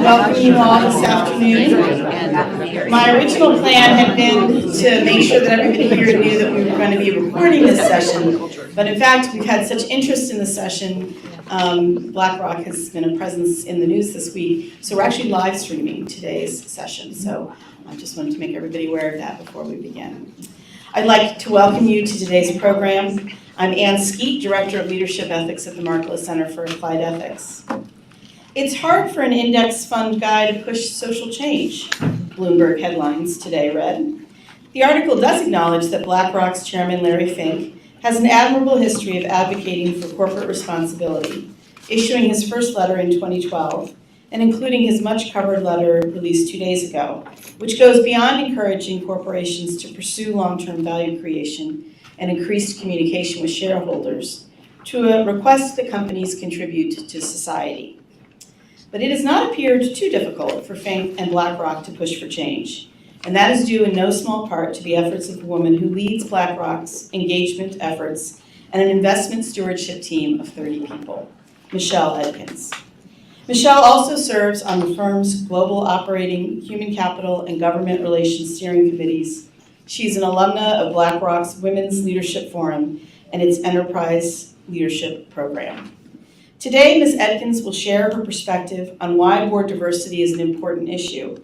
welcome you all this afternoon. My original plan had been to make sure that everybody here knew that we were going to be recording this session, but in fact, we've had such interest in the session. BlackRock has been a presence in the news this week, so we're actually live streaming today's session. So I just wanted to make everybody aware of that before we begin. I'd like to welcome you to today's program. I'm Ann Skeet, Director of Leadership Ethics at the Markkula Center for Applied Ethics. It's hard for an index fund guy to push social change, Bloomberg headlines today read. The article does acknowledge that BlackRock's chairman, Larry Fink, has an admirable history of advocating for corporate responsibility, issuing his first letter in 2012, and including his much-covered letter released 2 days ago, which goes beyond encouraging corporations to pursue long-term value creation and increased communication with shareholders to a request that companies contribute to society. But it has not appeared too difficult for Fink and BlackRock to push for change, and that is due in no small part to the efforts of the woman who leads BlackRock's engagement efforts and an investment stewardship team of 30 people, Michelle Edkins. Michelle also serves on the firm's global operating, human capital, and government relations steering committees. She's an alumna of BlackRock's Women's Leadership Forum and its Enterprise Leadership Program. Today, Ms. Edkins will share her perspective on why board diversity is an important issue,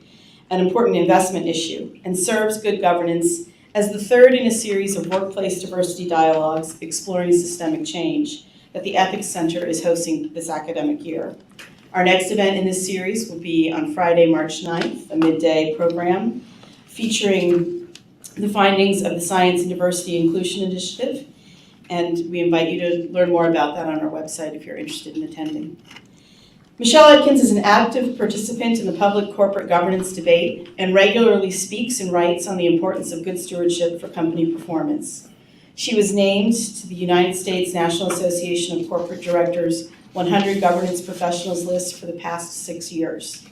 an important investment issue, and serves good governance as the third in a series of workplace diversity dialogues exploring systemic change that the Ethics Center is hosting this academic year. Our next event in this series will be on Friday, March 9th, a midday program featuring the findings of the Science and Diversity Inclusion Initiative, and we invite you to learn more about that on our website if you're interested in attending. Michelle Edkins is an active participant in the public corporate governance debate and regularly speaks and writes on the importance of good stewardship for company performance. She was named to the United States National Association of Corporate Directors 100 Governance Professionals list for the past 6 years.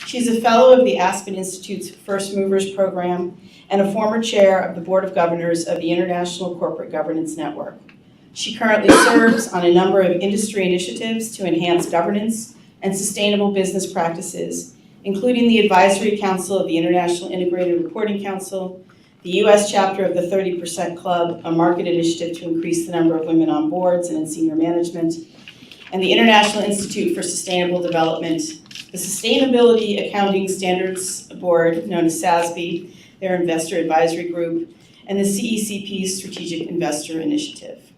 She's a fellow of the Aspen Institute's First Movers Program and a former chair of the Board of Governors of the International Corporate Governance Network. She currently serves on a number of industry initiatives to enhance governance and sustainable business practices, including the Advisory Council of the International Integrated Reporting Council, the U.S. chapter of the 30% Club, a market initiative to increase the number of women on boards and in senior management, and the International Institute for Sustainable Development, the Sustainability Accounting Standards Board, known as SASB, their investor advisory group, and the CECP's Strategic Investor Initiative.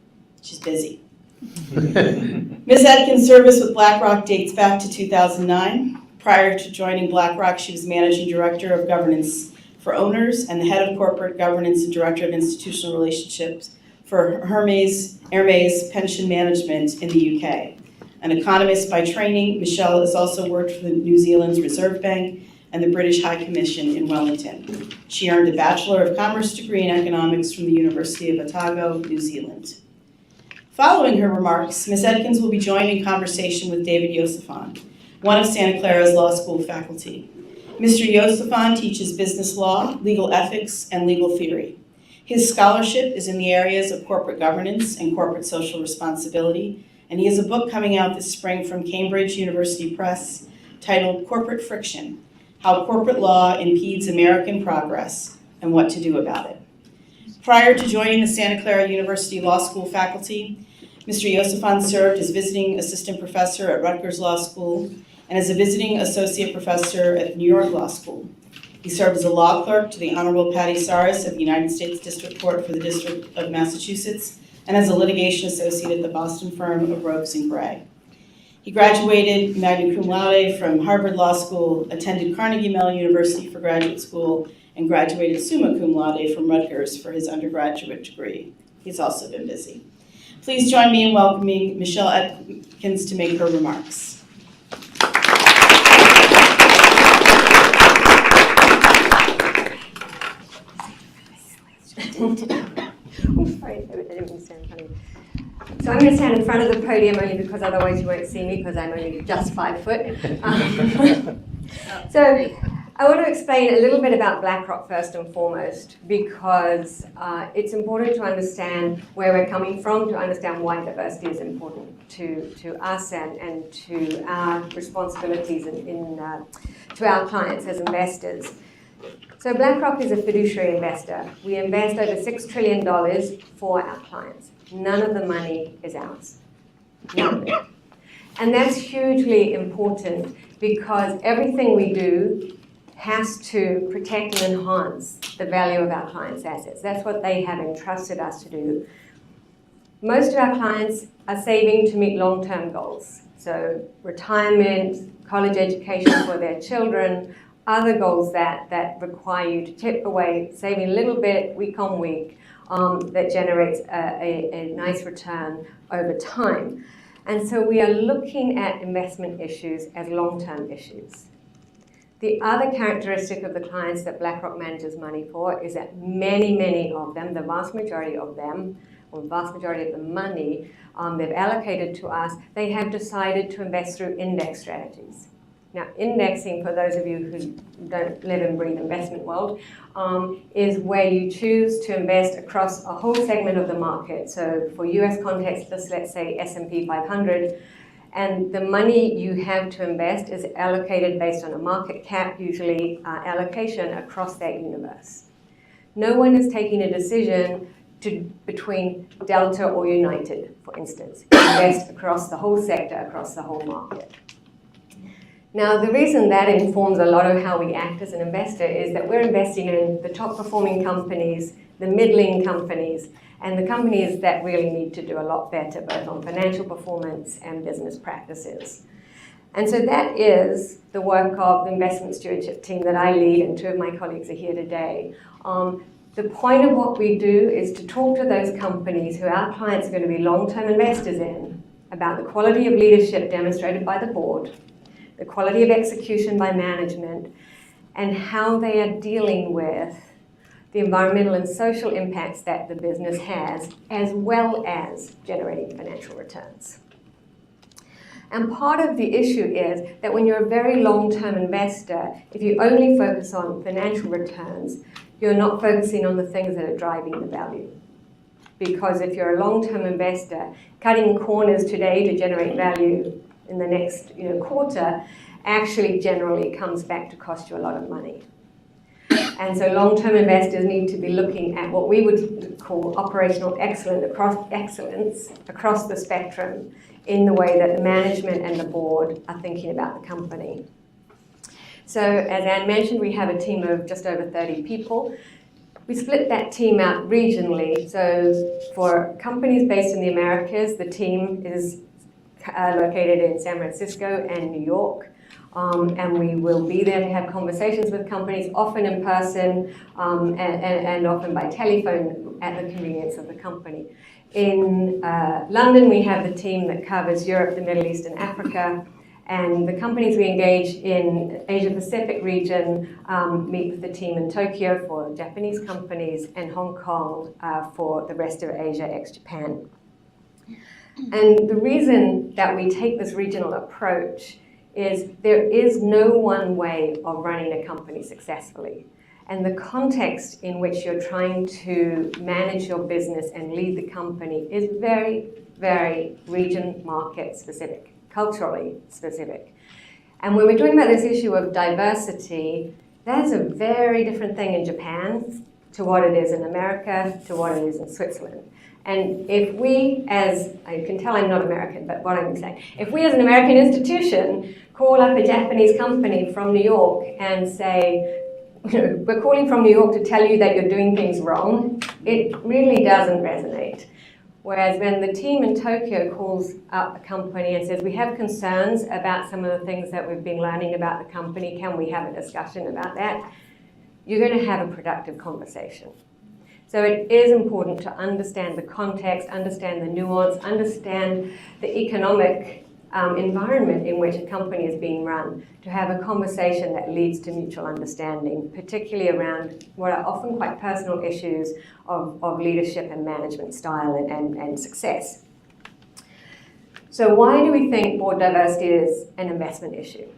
She's busy. Ms. Edkins' service with BlackRock dates back to 2009. Prior to joining BlackRock, she was Managing Director of Governance for Owners and the Head of Corporate Governance and Director of Institutional Relationships for Hermes Pension Management in the UK. An economist by training, Michelle has also worked for New Zealand's Reserve Bank and the British High Commission in Wellington. She earned a Bachelor of Commerce degree in economics from the University of Otago, New Zealand. Following her remarks, Ms. Edkins will be joined in conversation with David Yosifan, one of Santa Clara's law school faculty. Mr. Yosifan teaches business law, legal ethics, and legal theory. His scholarship is in the areas of corporate governance and corporate social responsibility, and he has a book coming out this spring from Cambridge University Press titled Corporate Friction: How Corporate Law Impedes American Progress and What to Do About It. Prior to joining the Santa Clara University Law School faculty, Mr. Yosifan served as visiting assistant professor at Rutgers Law School and as a visiting associate professor at New York Law School. He served as a law clerk to the Honorable Patty Saris at the United States District Court for the District of Massachusetts and as a litigation associate at the Boston firm of Ropes & Gray. He graduated magna cum laude from Harvard Law School, attended Carnegie Mellon University for graduate school, and graduated summa cum laude from Rutgers for his undergraduate degree. He's also been busy. Please join me in welcoming Michelle Edkins to make her remarks. Sorry, I didn't mean to stand in front of you. So I'm going to stand in front of the podium only because otherwise you won't see me because I'm only just 5 foot. So I want to explain a little bit about BlackRock first and foremost, because it's important to understand where we're coming from, to understand why diversity is important to us and to our responsibilities to our clients as investors. So BlackRock is a fiduciary investor. We invest over $6 trillion for our clients. None of the money is ours. None of it. And that's hugely important because everything we do has to protect and enhance the value of our clients' assets. That's what they have entrusted us to do. Most of our clients are saving to meet long-term goals. So retirement, college education for their children, other goals that require you to tip away, saving a little bit week on week, that generates a nice return over time. And so we are looking at investment issues as long-term issues. The other characteristic of the clients that BlackRock manages money for is that many of them, the vast majority of them, or the vast majority of the money they've allocated to us, they have decided to invest through index strategies. Now, indexing, for those of you who don't live and breathe investment world, is where you choose to invest across a whole segment of the market. So for US context, let's say S&P 500, and the money you have to invest is allocated based on a market cap, usually allocation across that universe. No one is taking a decision between Delta or United, for instance, invest across the whole sector, across the whole market. Now, the reason that informs a lot of how we act as an investor is that we're investing in the top performing companies, the middling companies, and the companies that really need to do a lot better, both on financial performance and business practices. And so that is the work of the investment stewardship team that I lead, and two of my colleagues are here today. The point of what we do is to talk to those companies who our clients are going to be long-term investors in about the quality of leadership demonstrated by the board, the quality of execution by management, and how they are dealing with the environmental and social impacts that the business has, as well as generating financial returns. And part of the issue is that when you're a very long-term investor, if you only focus on financial returns, you're not focusing on the things that are driving the value. Because if you're a long-term investor, cutting corners today to generate value in the next quarter actually generally comes back to cost you a lot of money. And so long-term investors need to be looking at what we would call operational excellence across the spectrum in the way that the management and the board are thinking about the company. So as Anne mentioned, we have a team of just over 30 people. We split that team out regionally. So for companies based in the Americas, the team is located in San Francisco and New York. And we will be there to have conversations with companies, often in person and often by telephone at the convenience of the company. In London, we have the team that covers Europe, the Middle East, and Africa. And the companies we engage in Asia-Pacific region meet with the team in Tokyo for Japanese companies and Hong Kong for the rest of Asia, ex-Japan. And the reason that we take this regional approach is there is no one way of running a company successfully. And the context in which you're trying to manage your business and lead the company is very, very region, market specific, culturally specific. And when we're talking about this issue of diversity, that's a very different thing in Japan to what it is in America, to what it is in Switzerland. And if we, as I can tell I'm not American, but what I'm saying, if we as an American institution call up a Japanese company from New York and say, we're calling from New York to tell you that you're doing things wrong, it really doesn't resonate. Whereas when the team in Tokyo calls up a company and says, we have concerns about some of the things that we've been learning about the company, can we have a discussion about that? You're going to have a productive conversation. So it is important to understand the context, understand the nuance, understand the economic environment in which a company is being run, to have a conversation that leads to mutual understanding, particularly around what are often quite personal issues of leadership and management style and success. So why do we think board diversity is an investment issue?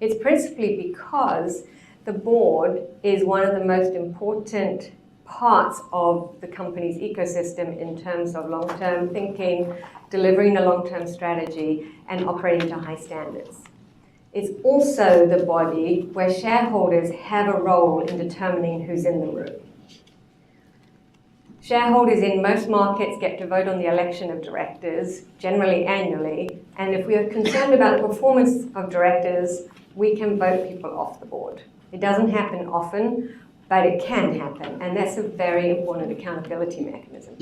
It's principally because the board is one of the most important parts of the company's ecosystem in terms of long-term thinking, delivering a long-term strategy, and operating to high standards. It's also the body where shareholders have a role in determining who's in the room. Shareholders in most markets get to vote on the election of directors, generally annually, and if we are concerned about the performance of directors, we can vote people off the board. It doesn't happen often, but it can happen, and that's a very important accountability mechanism.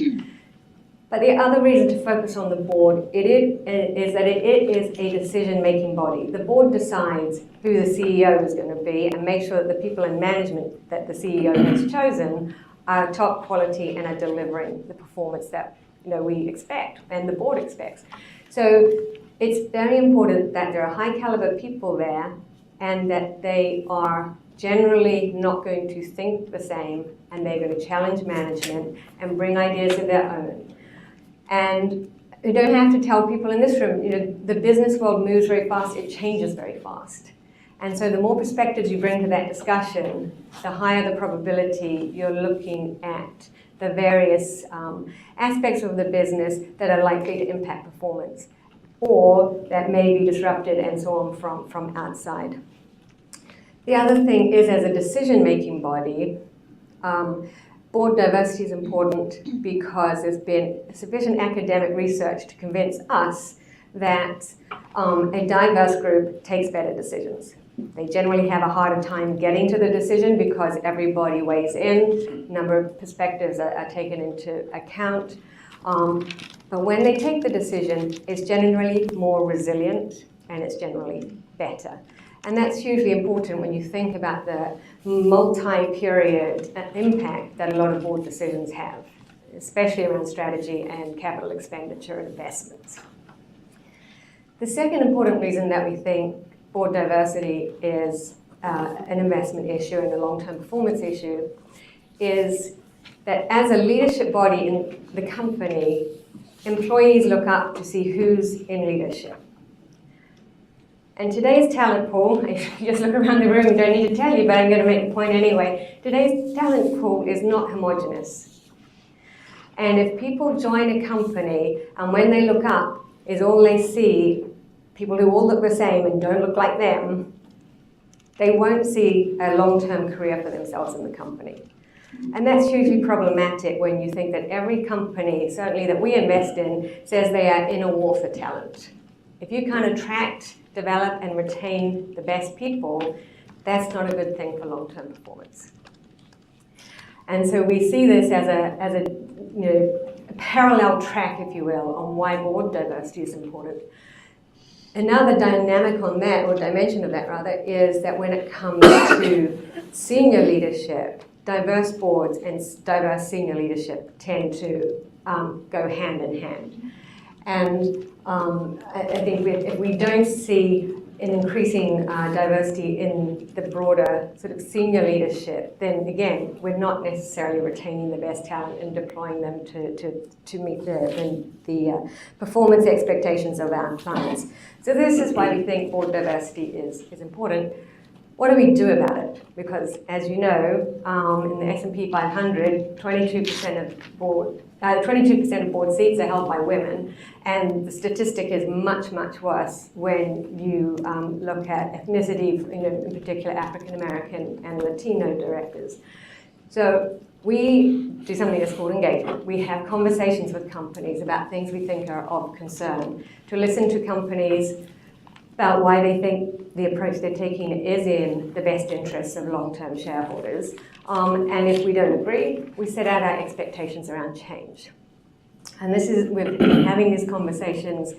But the other reason to focus on the board is that it is a decision-making body. The board decides who the CEO is going to be and make sure that the people in management that the CEO has chosen are top quality and are delivering the performance that we expect and the board expects. So it's very important that there are high caliber people there and that they are generally not going to think the same, and they're going to challenge management and bring ideas of their own. And you don't have to tell people in this room, the business world moves very fast, it changes very fast. And so the more perspectives you bring to that discussion, the higher the probability you're looking at the various aspects of the business that are likely to impact performance or that may be disrupted and so on from outside. The other thing is, as a decision-making body, board diversity is important because there's been sufficient academic research to convince us that a diverse group takes better decisions. They generally have a harder time getting to the decision because everybody weighs in, a number of perspectives are taken into account. But when they take the decision, it's generally more resilient and it's generally better. And that's hugely important when you think about the multi-period impact that a lot of board decisions have, especially around strategy and capital expenditure and investments. The second important reason that we think board diversity is an investment issue and a long-term performance issue is that as a leadership body in the company, employees look up to see who's in leadership. And today's talent pool, if you just look around the room, don't need to tell you, but I'm going to make the point anyway. Today's talent pool is not homogenous. And if people join a company and when they look up is all they see people who all look the same and don't look like them, they won't see a long-term career for themselves in the company. And that's hugely problematic when you think that every company, certainly that we invest in, says they are in a war for talent. If you can't attract, develop and retain the best people, that's not a good thing for long-term performance. And so we see this as a parallel track, if you will, on why board diversity is important. Another dynamic on that, or dimension of that rather, is that when it comes to senior leadership, diverse boards and diverse senior leadership tend to go hand in hand. And I think if we don't see an increasing diversity in the broader sort of senior leadership, then again, we're not necessarily retaining the best talent and deploying them to meet the performance expectations of our clients. So this is why we think board diversity is important. What do we do about it? Because as you know, in the S&P 500, 22% of board seats are held by women, and the statistic is much, much worse when you look at ethnicity, in particular African American and Latino directors. So we do something that's called engagement. We have conversations with companies about things we think are of concern, to listen to companies about why they think the approach they're taking is in the best interests of long-term shareholders. And if we don't agree, we set out our expectations around change. And we've been having these conversations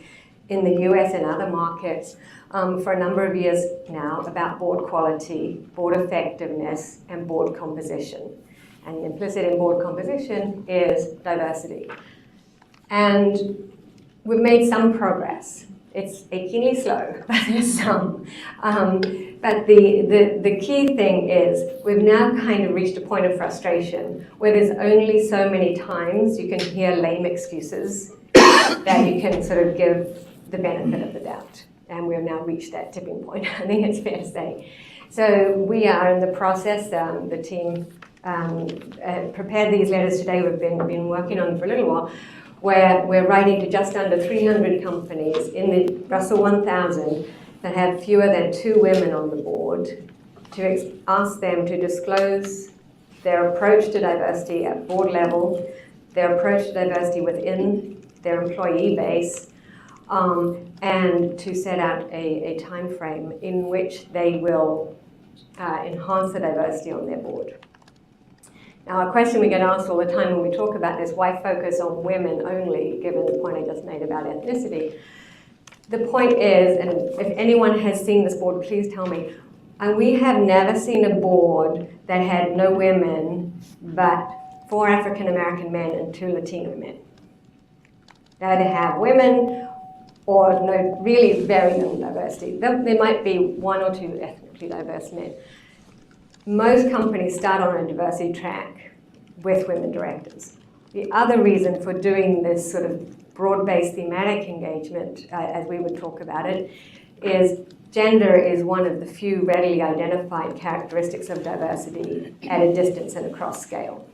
in the US and other markets for a number of years now about board quality, board effectiveness, and board composition. And implicit in board composition is diversity. And we've made some progress. It's achingly slow, but there's some. But the key thing is we've now kind of reached a point of frustration where there's only so many times you can hear lame excuses that you can sort of give the benefit of the doubt. and we've now reached that tipping point. I think it's fair to say. So we are in the process. The team prepared these letters today. We've been working on them for a little while, where we're writing to just under 300 companies in the Russell 1000 that have fewer than 2 women on the board, to ask them to disclose their approach to diversity at board level, their approach to diversity within their employee base, and to set out a time frame in which they will enhance the diversity on their board. Now, a question we get asked all the time when we talk about this: why focus on women only, given the point I just made about ethnicity? The point is, and if anyone has seen this board, please tell me, we have never seen a board that had no women but 4 African American men and 2 Latino men. They either have women or no, really very little diversity. There might be 1 or 2 ethnically diverse men. Most companies start on a diversity track with women directors. The other reason for doing this sort of broad-based thematic engagement, as we would talk about it, is gender is one of the few readily identified characteristics of diversity at a distance and across scale.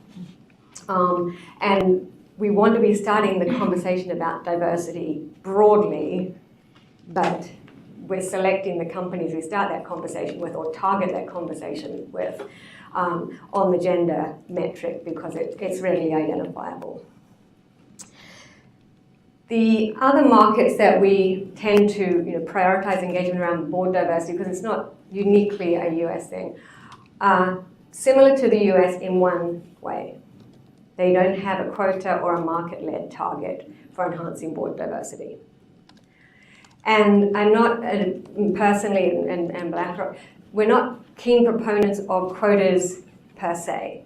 And we want to be starting the conversation about diversity broadly, but we're selecting the companies we start that conversation with or target that conversation with on the gender metric because it's readily identifiable. The other markets that we tend to prioritize engagement around board diversity, because it's not uniquely a US thing, are similar to the US in one way. They don't have a quota or a market-led target for enhancing board diversity. And I'm not, personally, and BlackRock, we're not keen proponents of quotas per se,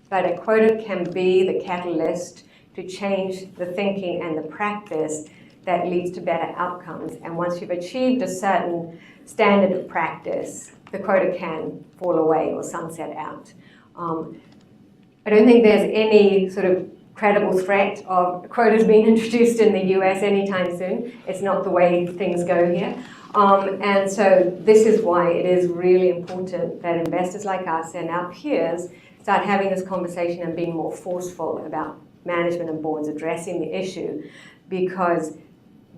but a quota can be the catalyst to change the thinking and the practice that leads to better outcomes. And once you've achieved a certain standard of practice, the quota can fall away or sunset out. I don't think there's any sort of credible threat of quotas being introduced in the US anytime soon. It's not the way things go here. And so this is why it is really important that investors like us and our peers start having this conversation and being more forceful about management and boards addressing the issue, because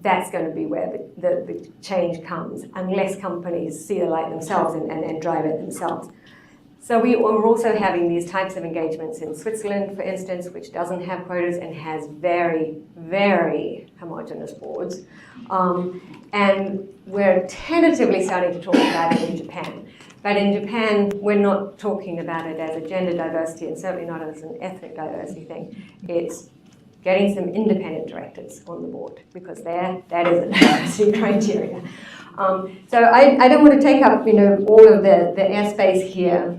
that's going to be where the change comes, unless companies see the light themselves and drive it themselves. So we're also having these types of engagements in Switzerland, for instance, which doesn't have quotas and has very, very homogenous boards. And we're tentatively starting to talk about it in Japan. But in Japan, we're not talking about it as a gender diversity and certainly not as an ethnic diversity thing. It's getting some independent directors on the board, because that is a diversity criteria. So I don't want to take up all of the airspace here.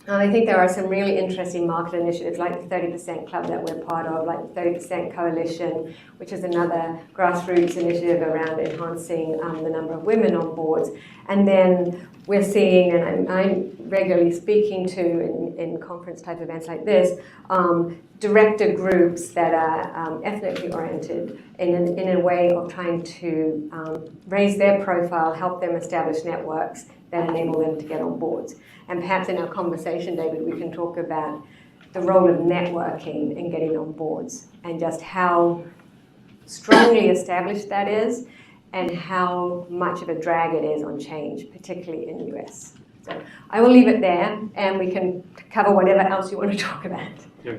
I think there are some really interesting market initiatives like the 30% Club that we're part of, like the 30% Coalition, which is another grassroots initiative around enhancing the number of women on boards. And then we're seeing, and I'm regularly speaking to in conference type events like this, director groups that are ethnically oriented in a way of trying to raise their profile, help them establish networks that enable them to get on boards. And perhaps in our conversation, David, we can talk about the role of networking in getting on boards and just how strongly established that is and how much of a drag it is on change, particularly in the US. So I will leave it there, and we can cover whatever else you want to talk about. Yeah.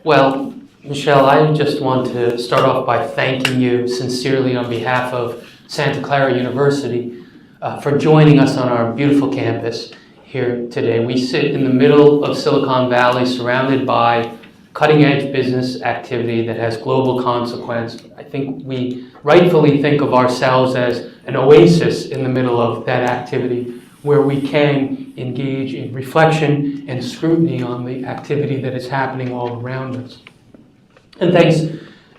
Well, Michelle, I just want to start off by thanking you sincerely on behalf of Santa Clara University for joining us on our beautiful campus here today. We sit in the middle of Silicon Valley, surrounded by cutting-edge business activity that has global consequence. I think we rightfully think of ourselves as an oasis in the middle of that activity, where we can engage in reflection and scrutiny on the activity that is happening all around us. And thanks,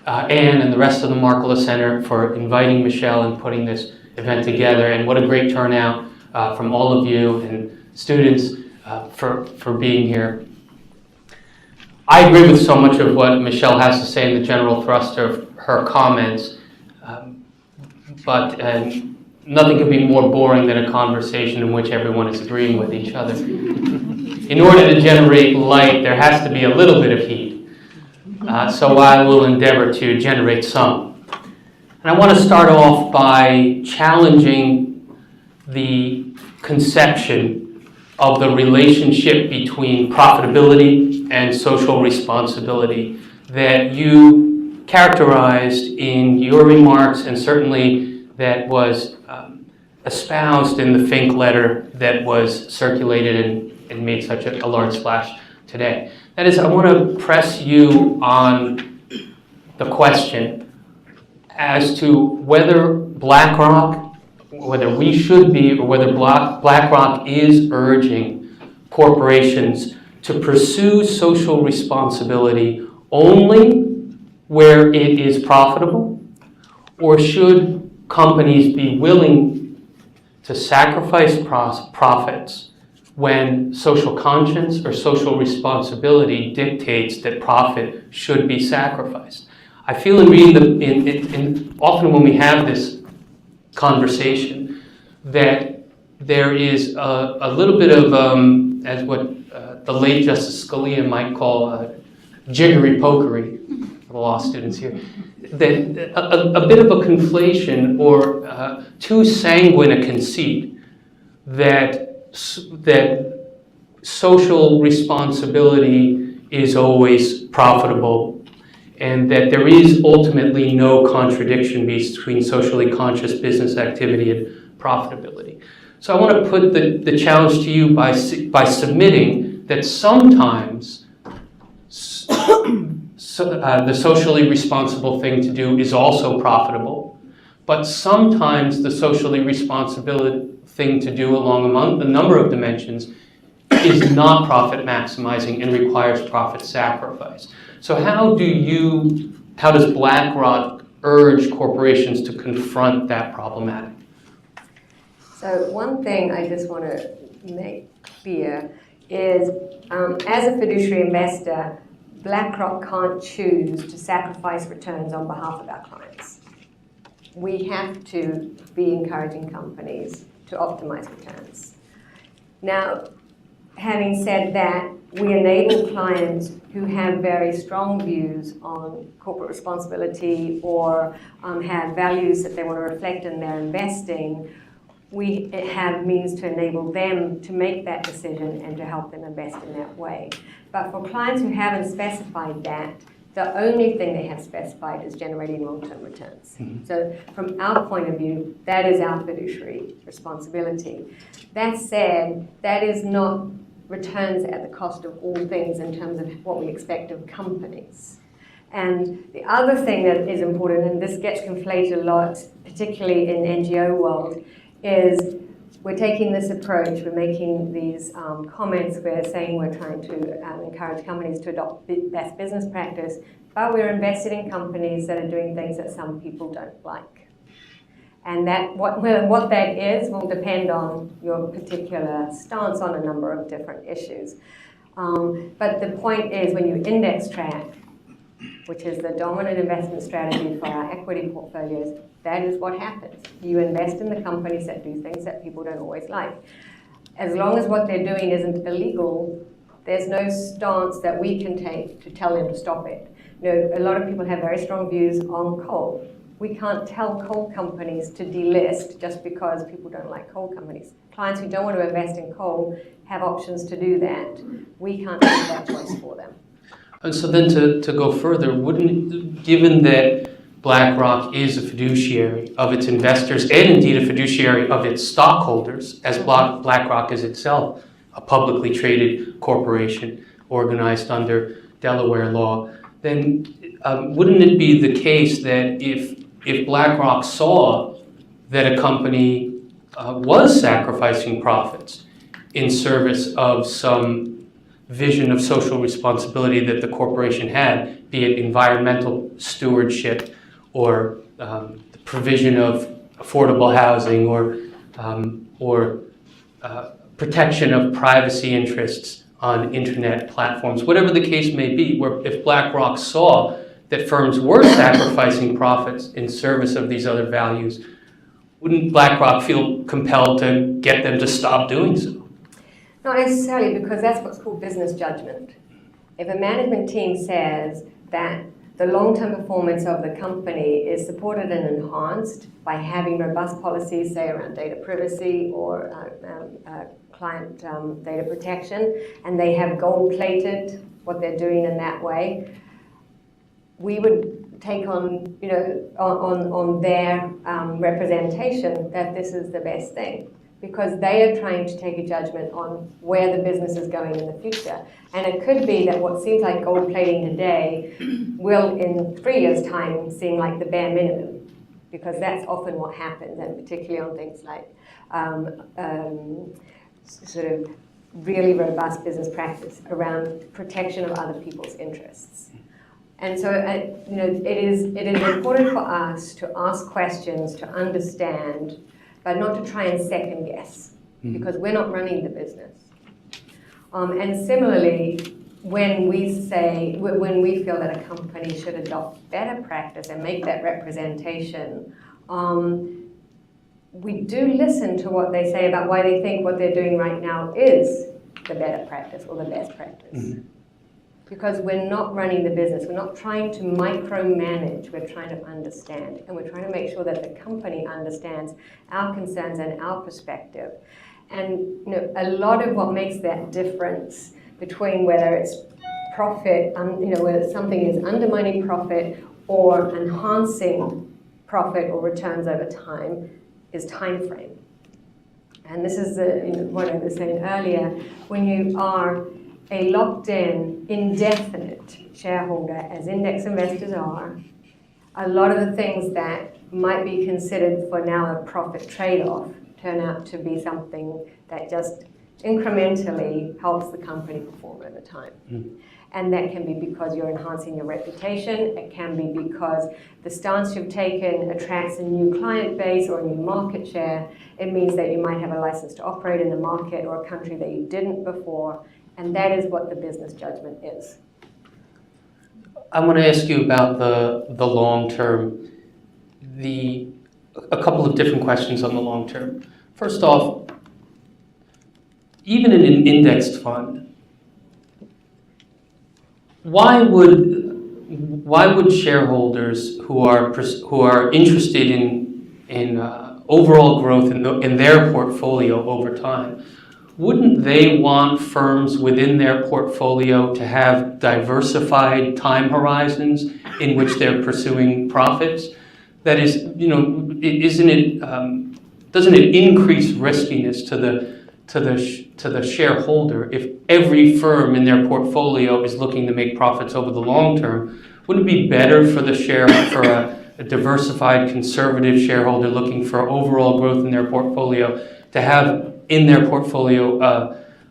Anne and the rest of the Markkula Center for inviting Michelle and putting this event together. And what a great turnout from all of you and students for being here. I agree with so much of what Michelle has to say in the general thrust of her comments, but nothing could be more boring than a conversation in which everyone is agreeing with each other. In order to generate light, there has to be a little bit of heat. So I will endeavor to generate some. And I want to start off by challenging the conception of the relationship between profitability and social responsibility that you characterized in your remarks, and certainly that was espoused in the Fink letter that was circulated and made such a large splash today. That is, I want to press you on the question as to whether BlackRock, whether we should be, or whether BlackRock is urging corporations to pursue social responsibility only where it is profitable, or should companies be willing to sacrifice profits when social conscience or social responsibility dictates that profit should be sacrificed. I feel in reading often when we have this conversation that there is a little bit of, as what the late Justice Scalia might call jiggery pokery for the law students here, that a bit of a conflation or too sanguine a conceit that social responsibility is always profitable, and that there is ultimately no contradiction between socially conscious business activity and profitability. So I want to put the challenge to you by submitting that sometimes the socially responsible thing to do is also profitable, but sometimes the socially responsible thing to do among a number of dimensions is not profit maximizing and requires profit sacrifice. So how does BlackRock urge corporations to confront that problematic? So one thing I just want to make clear is, as a fiduciary investor, BlackRock can't choose to sacrifice returns on behalf of our clients. We have to be encouraging companies to optimize returns. Now, having said that, we enable clients who have very strong views on corporate responsibility or have values that they want to reflect in their investing. We have means to enable them to make that decision and to help them invest in that way. But for clients who haven't specified that, the only thing they have specified is generating long-term returns. Mm-hmm. So from our point of view, that is our fiduciary responsibility. That said, that is not returns at the cost of all things in terms of what we expect of companies. And the other thing that is important, and this gets conflated a lot, particularly in NGO world, is we're taking this approach, we're making these comments, we're saying we're trying to encourage companies to adopt best business practice, but we're invested in companies that are doing things that some people don't like. And that what that is will depend on your particular stance on a number of different issues. But the point is, when you index track, which is the dominant investment strategy for our equity portfolios, that is what happens. You invest in the companies that do things that people don't always like. As long as what they're doing isn't illegal, there's no stance that we can take to tell them to stop it. You know, a lot of people have very strong views on coal. We can't tell coal companies to delist just because people don't like coal companies. Clients who don't want to invest in coal have options to do that. We can't make that choice for them. And so then to go further, given that BlackRock is a fiduciary of its investors and indeed a fiduciary of its stockholders, as BlackRock is itself a publicly traded corporation organized under Delaware law, then wouldn't it be the case that if BlackRock saw that a company was sacrificing profits in service of some vision of social responsibility that the corporation had, be it environmental stewardship or the provision of affordable housing or protection of privacy interests on internet platforms, whatever the case may be, where if BlackRock saw that firms were sacrificing profits in service of these other values, wouldn't BlackRock feel compelled to get them to stop doing so? Not necessarily, because that's what's called business judgment. If a management team says that the long-term performance of the company is supported and enhanced by having robust policies, say around data privacy or client data protection, and they have gold-plated what they're doing in that way, we would take on, on their representation that this is the best thing, because they are trying to take a judgment on where the business is going in the future. And it could be that what seems like gold plating today will in 3 years' time seem like the bare minimum, because that's often what happens, and particularly on things like sort of really robust business practice around protection of other people's interests. And so, it is important for us to ask questions, to understand, but not to try and second guess, because we're not running the business. And similarly, when we feel that a company should adopt better practice and make that representation, we do listen to what they say about why they think what they're doing right now is the better practice or the best practice. Because we're not running the business, we're not trying to micromanage, we're trying to understand, and we're trying to make sure that the company understands our concerns and our perspective. And a lot of what makes that difference between whether it's profit, whether something is undermining profit or enhancing profit or returns over time is time frame. And this is what I was saying earlier, when you are a locked-in, indefinite shareholder, as index investors are, a lot of the things that might be considered for now a profit trade-off turn out to be something that just incrementally helps the company perform over time. And that can be because you're enhancing your reputation. It can be because the stance you've taken attracts a new client base or a new market share. It means that you might have a license to operate in a market or a country that you didn't before. And that is what the business judgment is. I want to ask you about the long term. A couple of different questions on the long term. First off, even in an indexed fund, why would shareholders who are interested in overall growth in their portfolio over time, wouldn't they want firms within their portfolio to have diversified time horizons in which they're pursuing profits? That is, doesn't it increase riskiness to the shareholder if every firm in their portfolio is looking to make profits over the long term? Wouldn't it be better for a diversified conservative shareholder looking for overall growth in their portfolio to have in their portfolio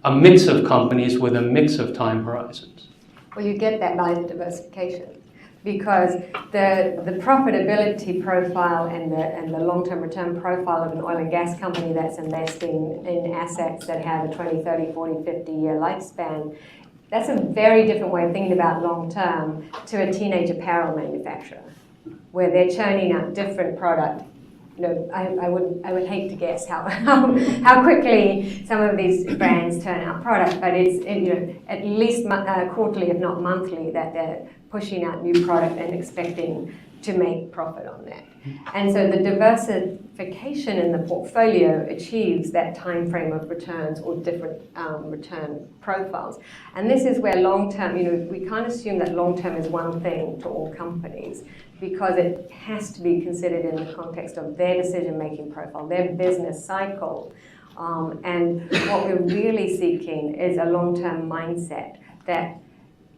a mix of companies with a mix of time horizons? Well, you get that by the diversification, because the profitability profile and the long-term return profile of an oil and gas company that's investing in assets that have a 20, 30, 40, 50-year lifespan, that's a very different way of thinking about long-term to a teenage apparel manufacturer, where they're churning out different product. I would hate to guess how quickly some of these brands turn out product, but it's at least quarterly, if not monthly, that they're pushing out new product and expecting to make profit on that. And so the diversification in the portfolio achieves that time frame of returns or different return profiles. And this is where long-term, we can't assume that long-term is one thing to all companies, because it has to be considered in the context of their decision-making profile, their business cycle. And what we're really seeking is a long-term mindset that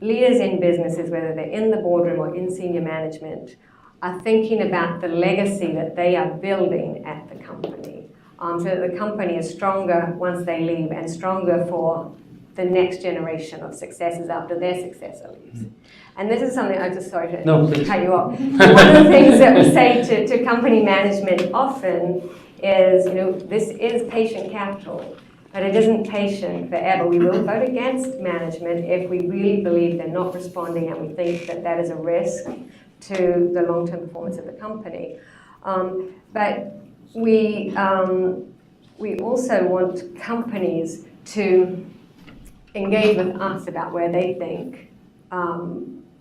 leaders in businesses, whether they're in the boardroom or in senior management, are thinking about the legacy that they are building at the company, so that the company is stronger once they leave and stronger for the next generation of successors after their successor leaves. And this is something, I'm just sorry to cut you off. One of the things that we say to company management often is, this is patient capital. but it isn't patient forever. We will vote against management if we really believe they're not responding and we think that that is a risk to the long-term performance of the company. But we also want companies to engage with us about where they think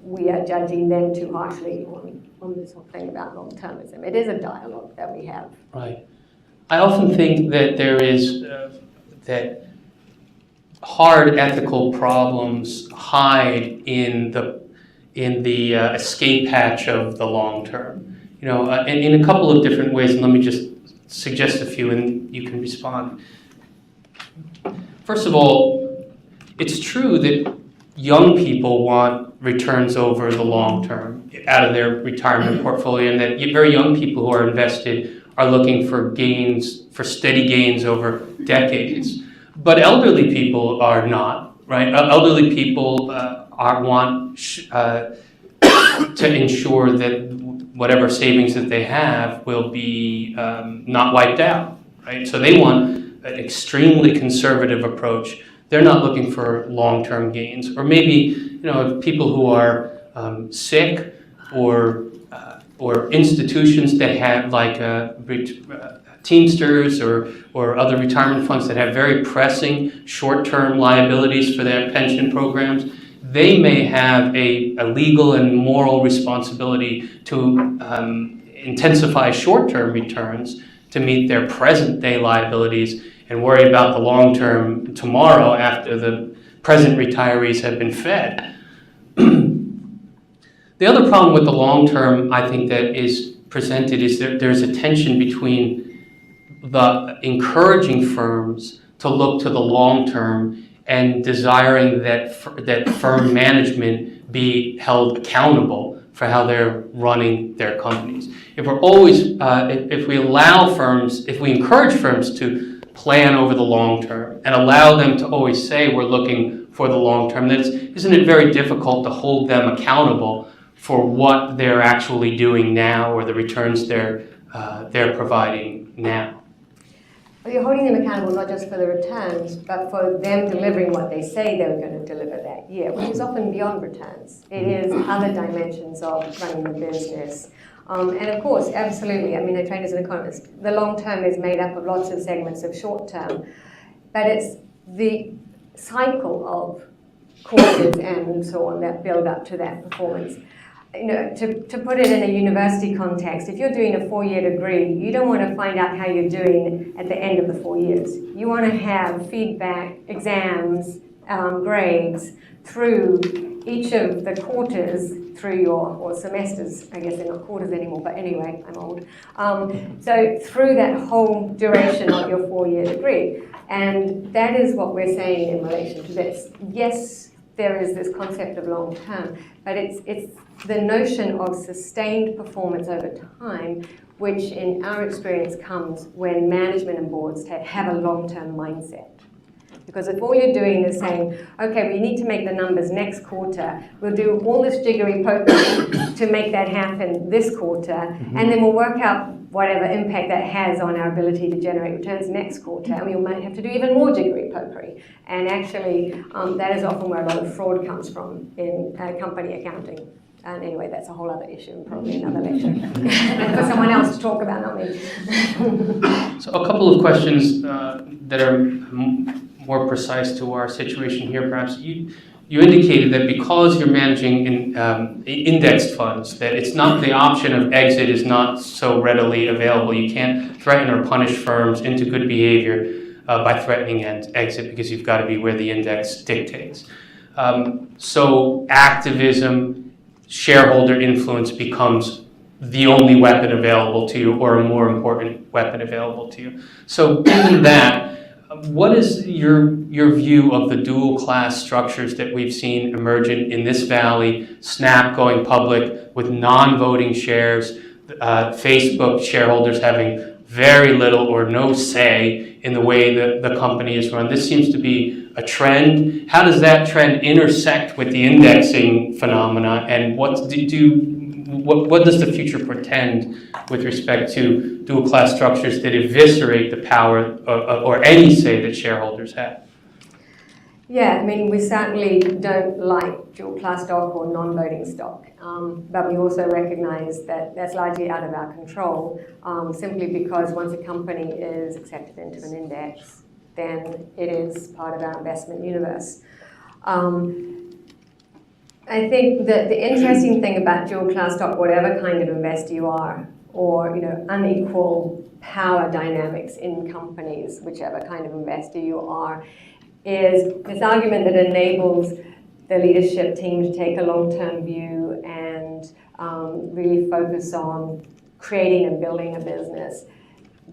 we are judging them too harshly on this whole thing about long-termism. It is a dialogue that we have. Right. I often think that there is that hard ethical problems hide in the escape hatch of the long term. You know, in a couple of different ways, and let me just suggest a few, and you can respond. First of all, it's true that young people want returns over the long term out of their retirement portfolio, and that very young people who are invested are looking for gains, for steady gains over decades. But elderly people are not, right? Elderly people want to ensure that whatever savings that they have will be not wiped out, right? So they want an extremely conservative approach. They're not looking for long-term gains. Or maybe, you know, people who are sick or institutions that have like Teamsters or other retirement funds that have very pressing short-term liabilities for their pension programs, they may have a legal and moral responsibility to intensify short-term returns to meet their present-day liabilities and worry about the long-term tomorrow after the present retirees have been fed. The other problem with the long-term, I think, that is presented is that there's a tension between the encouraging firms to look to the long-term and desiring that firm management be held accountable for how they're running their companies. If we're always, if we allow firms, if we encourage firms to plan over the long term and allow them to always say we're looking for the long term, then isn't it very difficult to hold them accountable for what they're actually doing now or the returns they're providing now? Well, you're holding them accountable not just for the returns, but for them delivering what they say they were going to deliver that year, which is often beyond returns. It is other dimensions of running the business. And of course, absolutely, I mean, I trained as an economist. The long term is made up of lots of segments of short term, but it's the cycle of quarters and so on that build up to that performance. You know, to put it in a university context, if you're doing a 4-year degree, you don't want to find out how you're doing at the end of the 4 years. You want to have feedback, exams, grades through each of the quarters through your, or semesters, I guess they're not quarters anymore, but anyway, I'm old. So through that whole duration of your 4-year degree. And that is what we're saying in relation to this. Yes, there is this concept of long term, but it's the notion of sustained performance over time, which in our experience comes when management and boards have a long-term mindset. Because if all you're doing is saying, okay, we need to make the numbers next quarter, we'll do all this jiggery pokery to make that happen this quarter, and then we'll work out whatever impact that has on our ability to generate returns next quarter, and we might have to do even more jiggery pokery. And actually, that is often where a lot of fraud comes from in company accounting. And anyway, that's a whole other issue and probably another lecture. And for someone else to talk about, not me. So a couple of questions that are more precise to our situation here, perhaps. You indicated that because you're managing indexed funds, that it's not, the option of exit is not so readily available. You can't threaten or punish firms into good behavior by threatening exit because you've got to be where the index dictates. So activism, shareholder influence becomes the only weapon available to you, or a more important weapon available to you. So given that, what is your view of the dual class structures that we've seen emerge in this valley, Snap going public with non-voting shares, Facebook shareholders having very little or no say in the way that the company is run? This seems to be a trend. How does that trend intersect with the indexing phenomena, and what what does the future portend with respect to dual class structures that eviscerate the power or any say that shareholders have? Yeah, I mean, we certainly don't like dual class stock or non-voting stock, but we also recognize that that's largely out of our control, simply because once a company is accepted into an index, then it is part of our investment universe. I think that the interesting thing about dual class stock, whatever kind of investor you are, or unequal power dynamics in companies, whichever kind of investor you are, is this argument that enables the leadership team to take a long-term view and really focus on creating and building a business.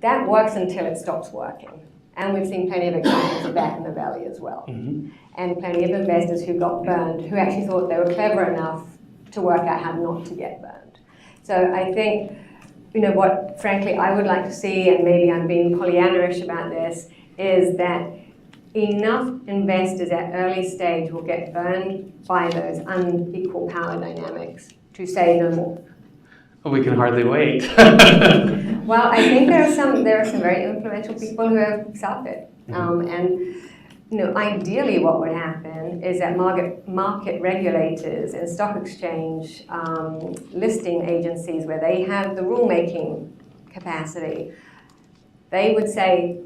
That works until it stops working. And we've seen plenty of examples of that in the Valley as well. Mm-hmm. And plenty of investors who got burned, who actually thought they were clever enough to work out how not to get burned. So I think, what frankly I would like to see, and maybe I'm being Pollyanna-ish about this, is that enough investors at early stage will get burned by those unequal power dynamics to say no more. We can hardly wait. Well, I think there are some very influential people who have solved it. Ideally what would happen is that market regulators and stock exchange listing agencies where they have the rulemaking capacity, they would say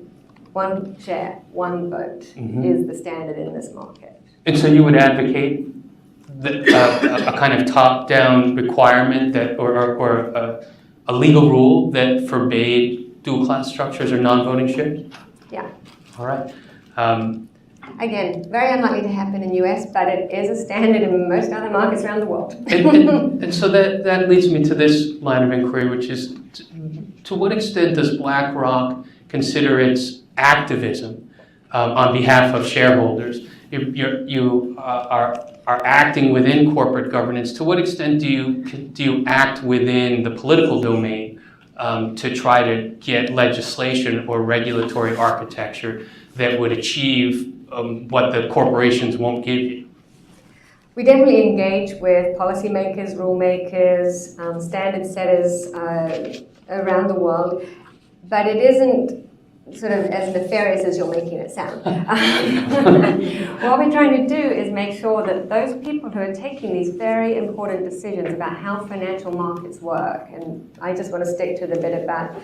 one share, one vote is the standard in this market. And so you would advocate a kind of top-down requirement that, or a legal rule that forbade dual-class structures or non-voting shares? Yeah. All right. Again, very unlikely to happen in the US, but it is a standard in most other markets around the world. and so that leads me to this line of inquiry, which is, to what extent does BlackRock consider its activism on behalf of shareholders? You are acting within corporate governance. To what extent do you act within the political domain to try to get legislation or regulatory architecture that would achieve what the corporations won't give you? We definitely engage with policymakers, rule makers, standard setters around the world, but it isn't sort of as nefarious as you're making it sound. What we're trying to do is make sure that those people who are taking these very important decisions about how financial markets work, and I just want to stick to the bit about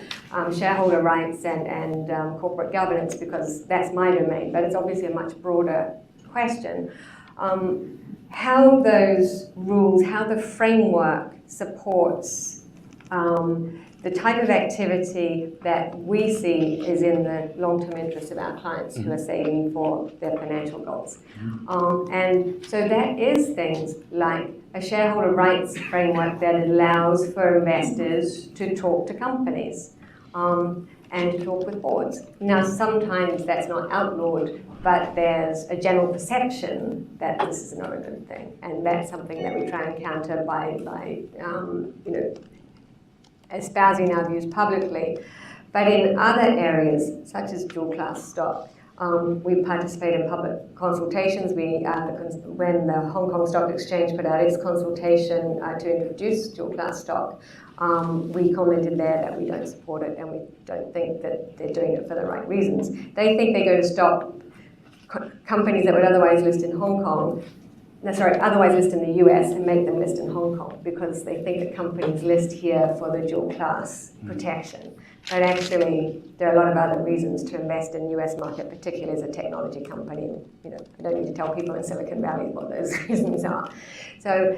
shareholder rights and corporate governance because that's my domain, but it's obviously a much broader question. How those rules, how the framework supports the type of activity that we see is in the long-term interest of our clients who are saving for their financial goals. And so that is things like a shareholder rights framework that allows for investors to talk to companies and to talk with boards. Now, sometimes that's not outlawed, but there's a general perception that this is not a good thing. And that's something that we try and counter by espousing our views publicly. But in other areas, such as dual class stock, we participate in public consultations. When the Hong Kong Stock Exchange put out its consultation to introduce dual class stock, we commented there that we don't support it and we don't think that they're doing it for the right reasons. They think they're going to stop companies that would otherwise list in otherwise list in the US and make them list in Hong Kong because they think that companies list here for the dual class protection. But actually, there are a lot of other reasons to invest in the US market, particularly as a technology company. I don't need to tell people in Silicon Valley what those reasons are. So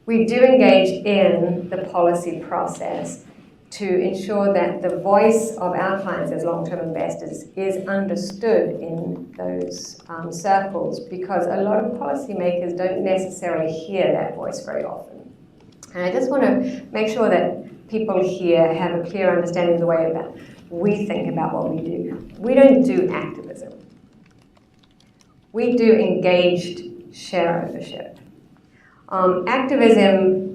we do engage in the policy process to ensure that the voice of our clients as long-term investors is understood in those circles, because a lot of policymakers don't necessarily hear that voice very often. And I just want to make sure that people here have a clear understanding of the way that we think about what we do. We don't do activism. We do engaged share ownership. Activism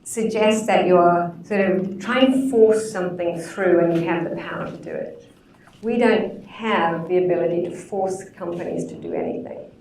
suggests that you're sort of trying to force something through and you have the power to do it. We don't have the ability to force companies to do anything.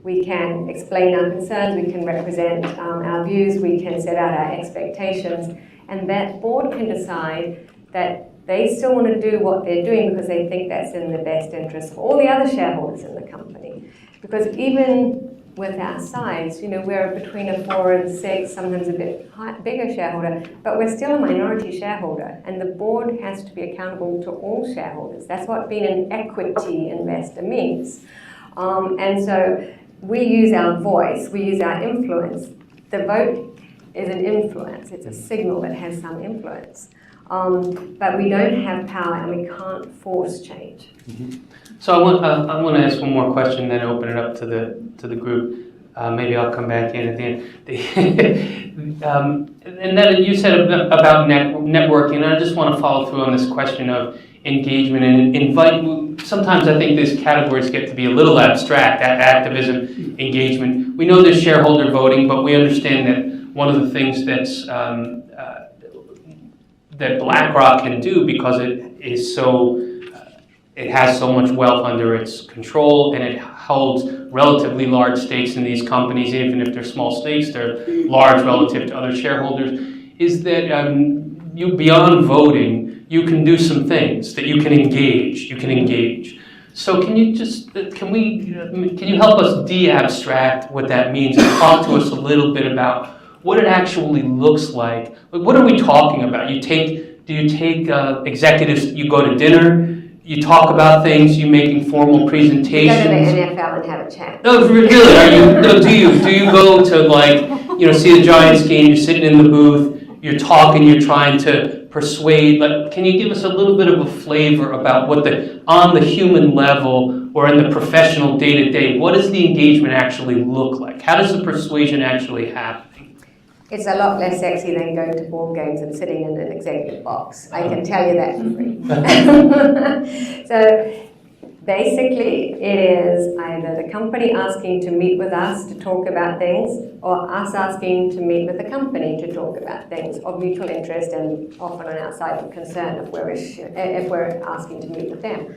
we can explain our concerns, we can represent our views, we can set out our expectations, and that board can decide that they still want to do what they're doing because they think that's in the best interest of all the other shareholders in the company. Because even with our size, we're between a 4 and 6, sometimes a bit bigger shareholder, but we're still a minority shareholder, and the board has to be accountable to all shareholders. That's what being an equity investor means. And so we use our voice, we use our influence. The vote is an influence, it's a signal that has some influence. But we don't have power and we can't force change. Mm-hmm. So I want to ask one more question, then open it up to the group. Maybe I'll come back in at the end. And then you said about networking, and I just want to follow through on this question of engagement and invite. Sometimes I think these categories get to be a little abstract. Activism, engagement. We know there's shareholder voting, but we understand that one of the things that's that BlackRock can do, because it has so much wealth under its control, and it holds relatively large stakes in these companies. Even if they're small stakes, they're large relative to other shareholders. Is that you, beyond voting, you can do some things that you can engage. So can you help us de-abstract what that means and talk to us a little bit about what it actually looks like? What are we talking about? Do you take executives, you go to dinner, you talk about things, you make informal presentations? You go to the NFL and have a chat. No, really? Do you go to see the Giants game, you're sitting in the booth, you're talking, you're trying to persuade? Can you give us a little bit of a flavor about what on the human level or in the professional day-to-day, what does the engagement actually look like? How does the persuasion actually happen? It's a lot less sexy than going to ball games and sitting in an executive box. I can tell you that for free. So basically, it is either the company asking to meet with us to talk about things, or us asking to meet with the company to talk about things of mutual interest and often on our side of concern if we're asking to meet with them.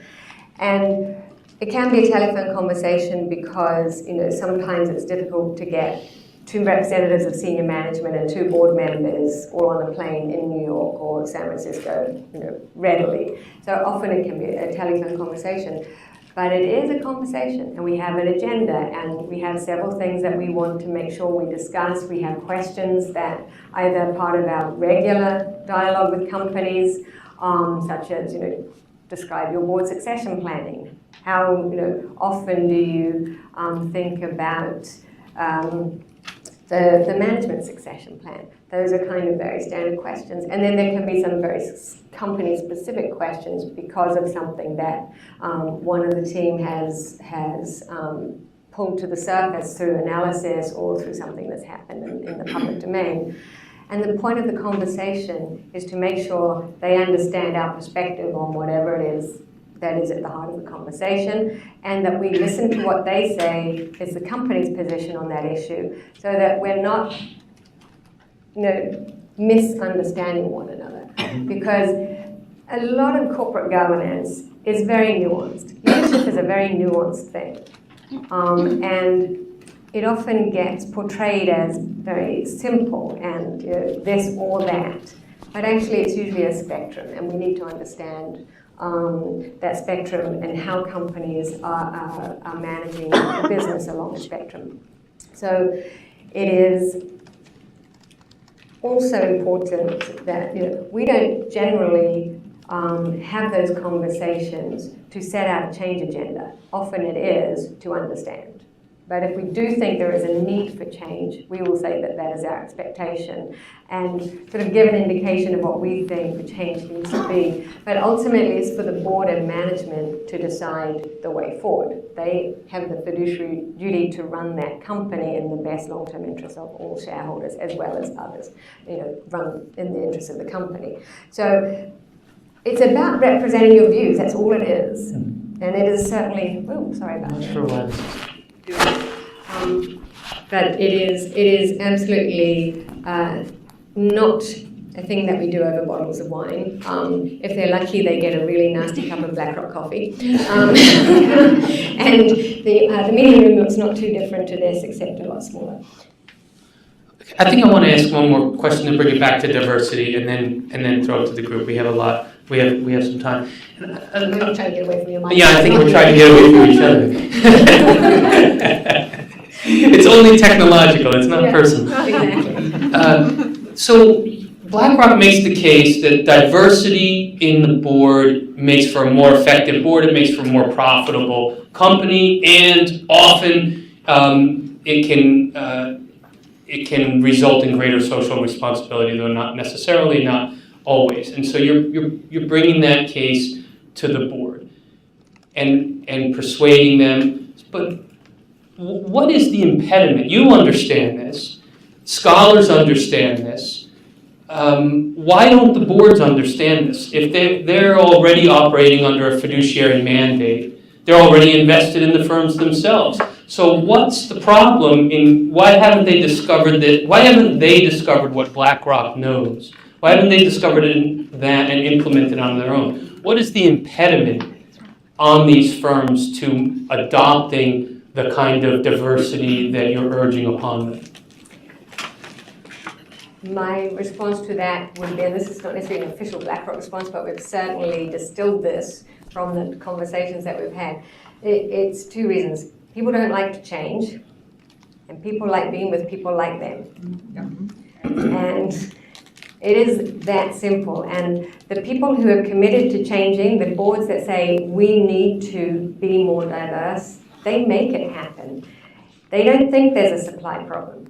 And it can be a telephone conversation because sometimes it's difficult to get 2 representatives of senior management and 2 board members all on a plane in New York or San Francisco, readily. So often it can be a telephone conversation, but it is a conversation, and we have an agenda, and we have several things that we want to make sure we discuss. We have questions that either part of our regular dialogue with companies, such as, describe your board succession planning. How, often do you think about the management succession plan? Those are kind of very standard questions. And then there can be some very company-specific questions because of something that one of the team has pulled to the surface through analysis or through something that's happened in the public domain. And the point of the conversation is to make sure they understand our perspective on whatever it is that is at the heart of the conversation, and that we listen to what they say is the company's position on that issue, so that we're not, misunderstanding one another. Because a lot of corporate governance is very nuanced. Leadership is a very nuanced thing, and it often gets portrayed as very simple and this or that. But actually, it's usually a spectrum, and we need to understand that spectrum and how companies are managing the business along the spectrum. So it is also important that we don't generally have those conversations to set out a change agenda. Often it is to understand. But if we do think there is a need for change, we will say that that is our expectation and sort of give an indication of what we think the change needs to be. But ultimately, it's for the board and management to decide the way forward. They have the fiduciary duty to run that company in the best long-term interest of all shareholders as well as others, run in the interest of the company. So it's about representing your views. That's all it is. And it is certainly, sorry about that. Sure. But it is absolutely not a thing that we do over bottles of wine. If they're lucky, they get a really nasty cup of BlackRock coffee. And the meeting room looks not too different to this, except a lot smaller. I think I want to ask one more question to bring it back to diversity, and then throw it to the group. We have a lot. We have some time. I'm trying to get away from your mic. Yeah, I think we're trying to get away from each other. It's only technological. It's not personal. Exactly. So BlackRock makes the case that diversity in the board makes for a more effective board. It makes for a more profitable company, and often it can result in greater social responsibility, though not necessarily, not always. And so you're bringing that case to the board and persuading them. But what is the impediment? You understand this. Scholars understand this. Why don't the boards understand this? If they're already operating under a fiduciary mandate, they're already invested in the firms themselves. So what's the problem in why haven't they discovered what BlackRock knows? Why haven't they discovered that and implemented on their own? What is the impediment on these firms to adopting the kind of diversity that you're urging upon them? My response to that would be, and this is not necessarily an official BlackRock response, but we've certainly distilled this from the conversations that we've had. It's two reasons. People don't like to change, and people like being with people like them. And it is that simple. And the people who are committed to changing, the boards that say we need to be more diverse, they make it happen. They don't think there's a supply problem.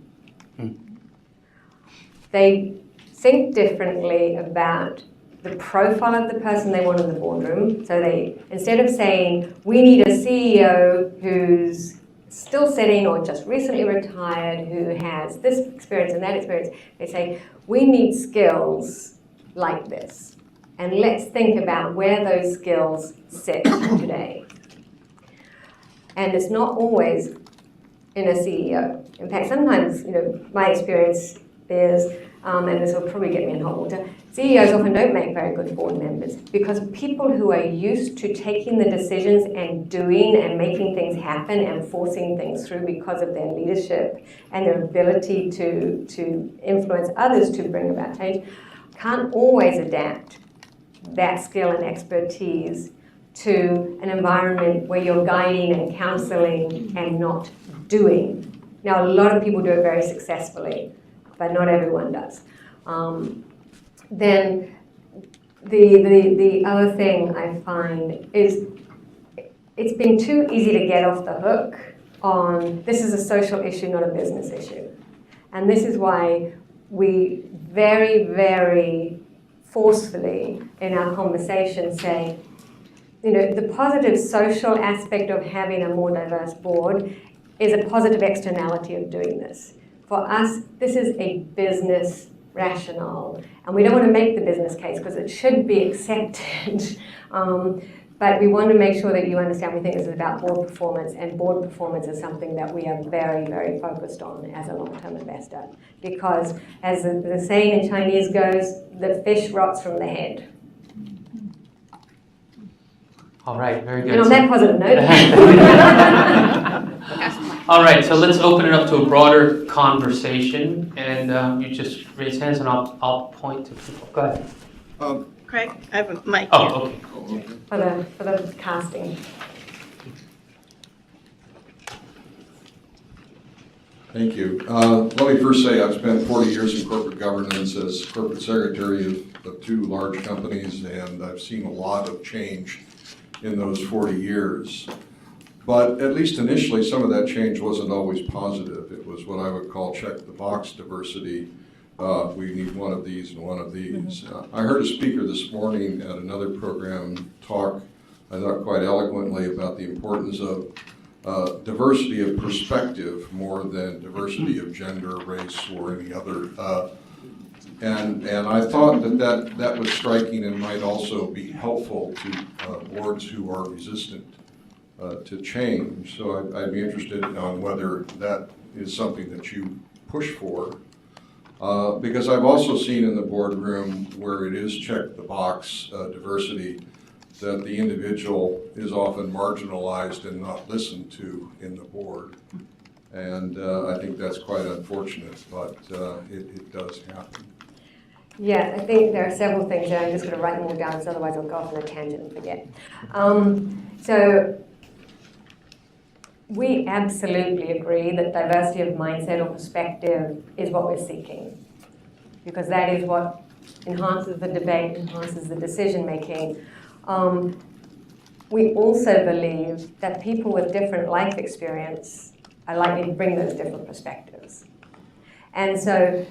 They think differently about the profile of the person they want in the boardroom. So they, instead of saying, we need a CEO who's still sitting or just recently retired, who has this experience and that experience, they say, we need skills like this. And let's think about where those skills sit today. And it's not always in a CEO. In fact, sometimes, my experience is, and this will probably get me in hot water, CEOs often don't make very good board members because people who are used to taking the decisions and doing and making things happen and forcing things through because of their leadership and their ability to influence others to bring about change can't always adapt that skill and expertise to an environment where you're guiding and counseling and not doing. Now, a lot of people do it very successfully, but not everyone does. Then the other thing I find is it's been too easy to get off the hook on this is a social issue, not a business issue. And this is why we very, very forcefully in our conversation say, the positive social aspect of having a more diverse board is a positive externality of doing this. For us, this is a business rationale, and we don't want to make the business case because it should be accepted. But we want to make sure that you understand we think this is about board performance, and board performance is something that we are very, very focused on as a long-term investor. Because as the saying in Chinese goes, the fish rots from the head. All right, very good. And on that positive note. All right, so let's open it up to a broader conversation, and you just raise hands, and I'll point to people. Go ahead. Craig, I have a mic. Oh, okay. For the casting. Thank you. Let me first say I've spent 40 years in corporate governance as corporate secretary of two large companies, and I've seen a lot of change in those 40 years. But at least initially, some of that change wasn't always positive. It was what I would call check-the-box diversity. We need one of these and one of these. I heard a speaker this morning at another program talk, I thought quite eloquently, about the importance of diversity of perspective more than diversity of gender, race, or any other. And I thought that was striking and might also be helpful to boards who are resistant to change. So I'd be interested on whether that is something that you push for. Because I've also seen in the boardroom where it is checked the box, diversity, that the individual is often marginalized and not listened to in the board. And I think that's quite unfortunate, but it does happen. Yeah, I think there are several things there. I'm just going to write them all down, because otherwise I'll go off on a tangent and forget. So we absolutely agree that diversity of mindset or perspective is what we're seeking, because that is what enhances the debate, enhances the decision making. We also believe that people with different life experience are likely to bring those different perspectives. And so,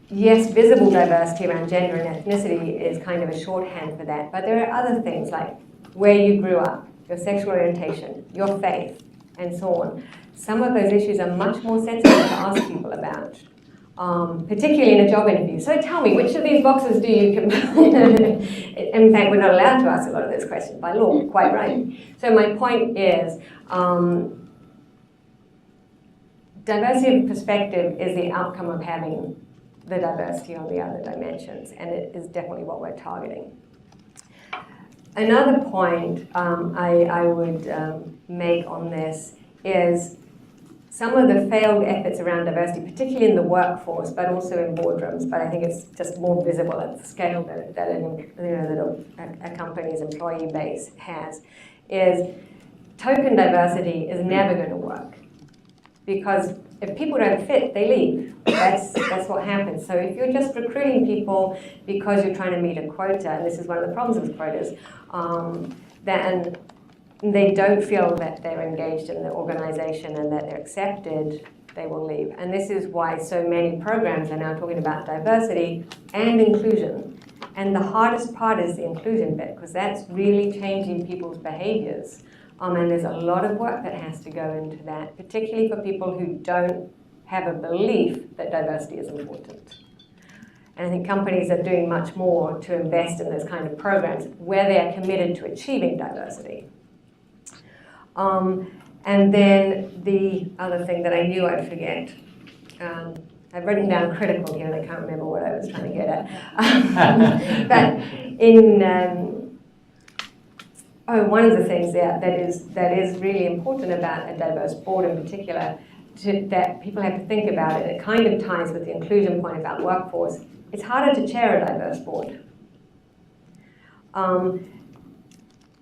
yes, visible diversity around gender and ethnicity is kind of a shorthand for that, but there are other things like where you grew up, your sexual orientation, your faith, and so on. Some of those issues are much more sensitive to ask people about, particularly in a job interview. So tell me, which of these boxes do you in fact, we're not allowed to ask a lot of those questions by law, quite right. So my point is, diversity of perspective is the outcome of having the diversity on the other dimensions, and it is definitely what we're targeting. Another point I would make on this is some of the failed efforts around diversity, particularly in the workforce, but also in boardrooms, but I think it's just more visible at the scale that a company's employee base has, is token diversity is never going to work. Because if people don't fit, they leave. That's what happens. So if you're just recruiting people because you're trying to meet a quota, and this is one of the problems with quotas, then they don't feel that they're engaged in the organization and that they're accepted, they will leave. And this is why so many programs are now talking about diversity and inclusion. And the hardest part is the inclusion bit, because that's really changing people's behaviors. And there's a lot of work that has to go into that, particularly for people who don't have a belief that diversity is important. And I think companies are doing much more to invest in those kind of programs where they are committed to achieving diversity. And then the other thing that I knew I'd forget, I've written down critical here and I can't remember what I was trying to get at. But in one of the things that is really important about a diverse board in particular, that people have to think about it, it kind of ties with the inclusion point about workforce. It's harder to chair a diverse board.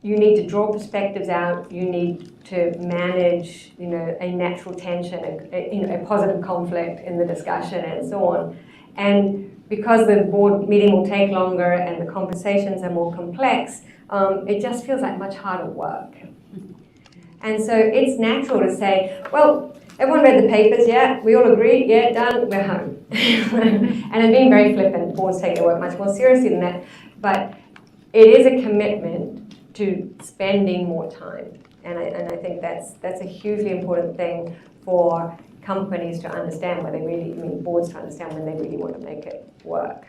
You need to draw perspectives out. You need to manage, a natural tension, a positive conflict in the discussion, and so on. And because the board meeting will take longer and the conversations are more complex, it just feels like much harder work. And so it's natural to say, well, everyone read the papers, yeah, we all agree, yeah, done, we're home. And I'm being very flippant, boards take their work much more seriously than that, but it is a commitment to spending more time. And I think that's a hugely important thing for companies to understand when they really, boards to understand when they really want to make it work.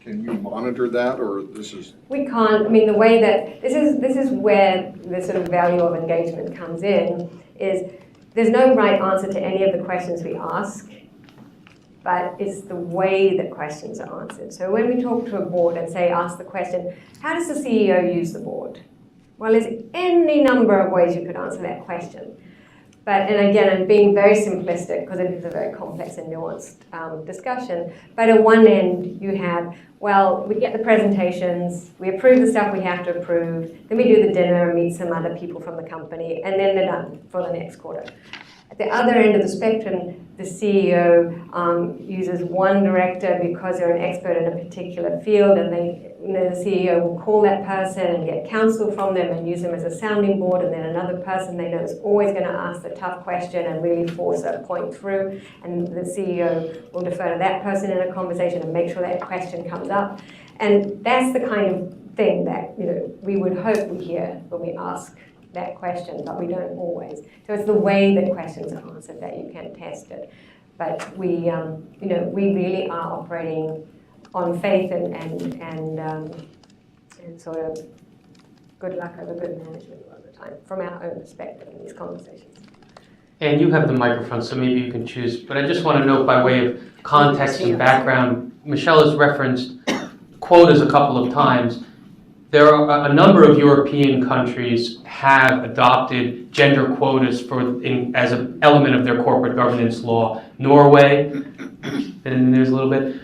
Can you monitor that, or this is? We can't. The way that this is where the sort of value of engagement comes in is there's no right answer to any of the questions we ask, but it's the way that questions are answered. So when we talk to a board and say, ask the question, how does the CEO use the board? Well, there's any number of ways you could answer that question. But, and again, I'm being very simplistic because it is a very complex and nuanced discussion. But at one end, you have, well, we get the presentations, we approve the stuff we have to approve, then we do the dinner and meet some other people from the company, and then they're done for the next quarter. At the other end of the spectrum, the CEO uses one director because they're an expert in a particular field, and the CEO will call that person and get counsel from them and use them as a sounding board, and then another person they know is always going to ask the tough question and really force a point through, and the CEO will defer to that person in a conversation and make sure that question comes up. And that's the kind of thing that we would hope we hear when we ask that question, but we don't always. So it's the way that questions are answered that you can test it. But we really are operating on faith and sort of good luck over good management all the time from our own perspective in these conversations. And you have the microphone, so maybe you can choose. But I just want to note by way of context and background, Michelle has referenced quotas a couple of times. There are a number of European countries have adopted gender quotas as an element of their corporate governance law. Norway, and there's a little bit.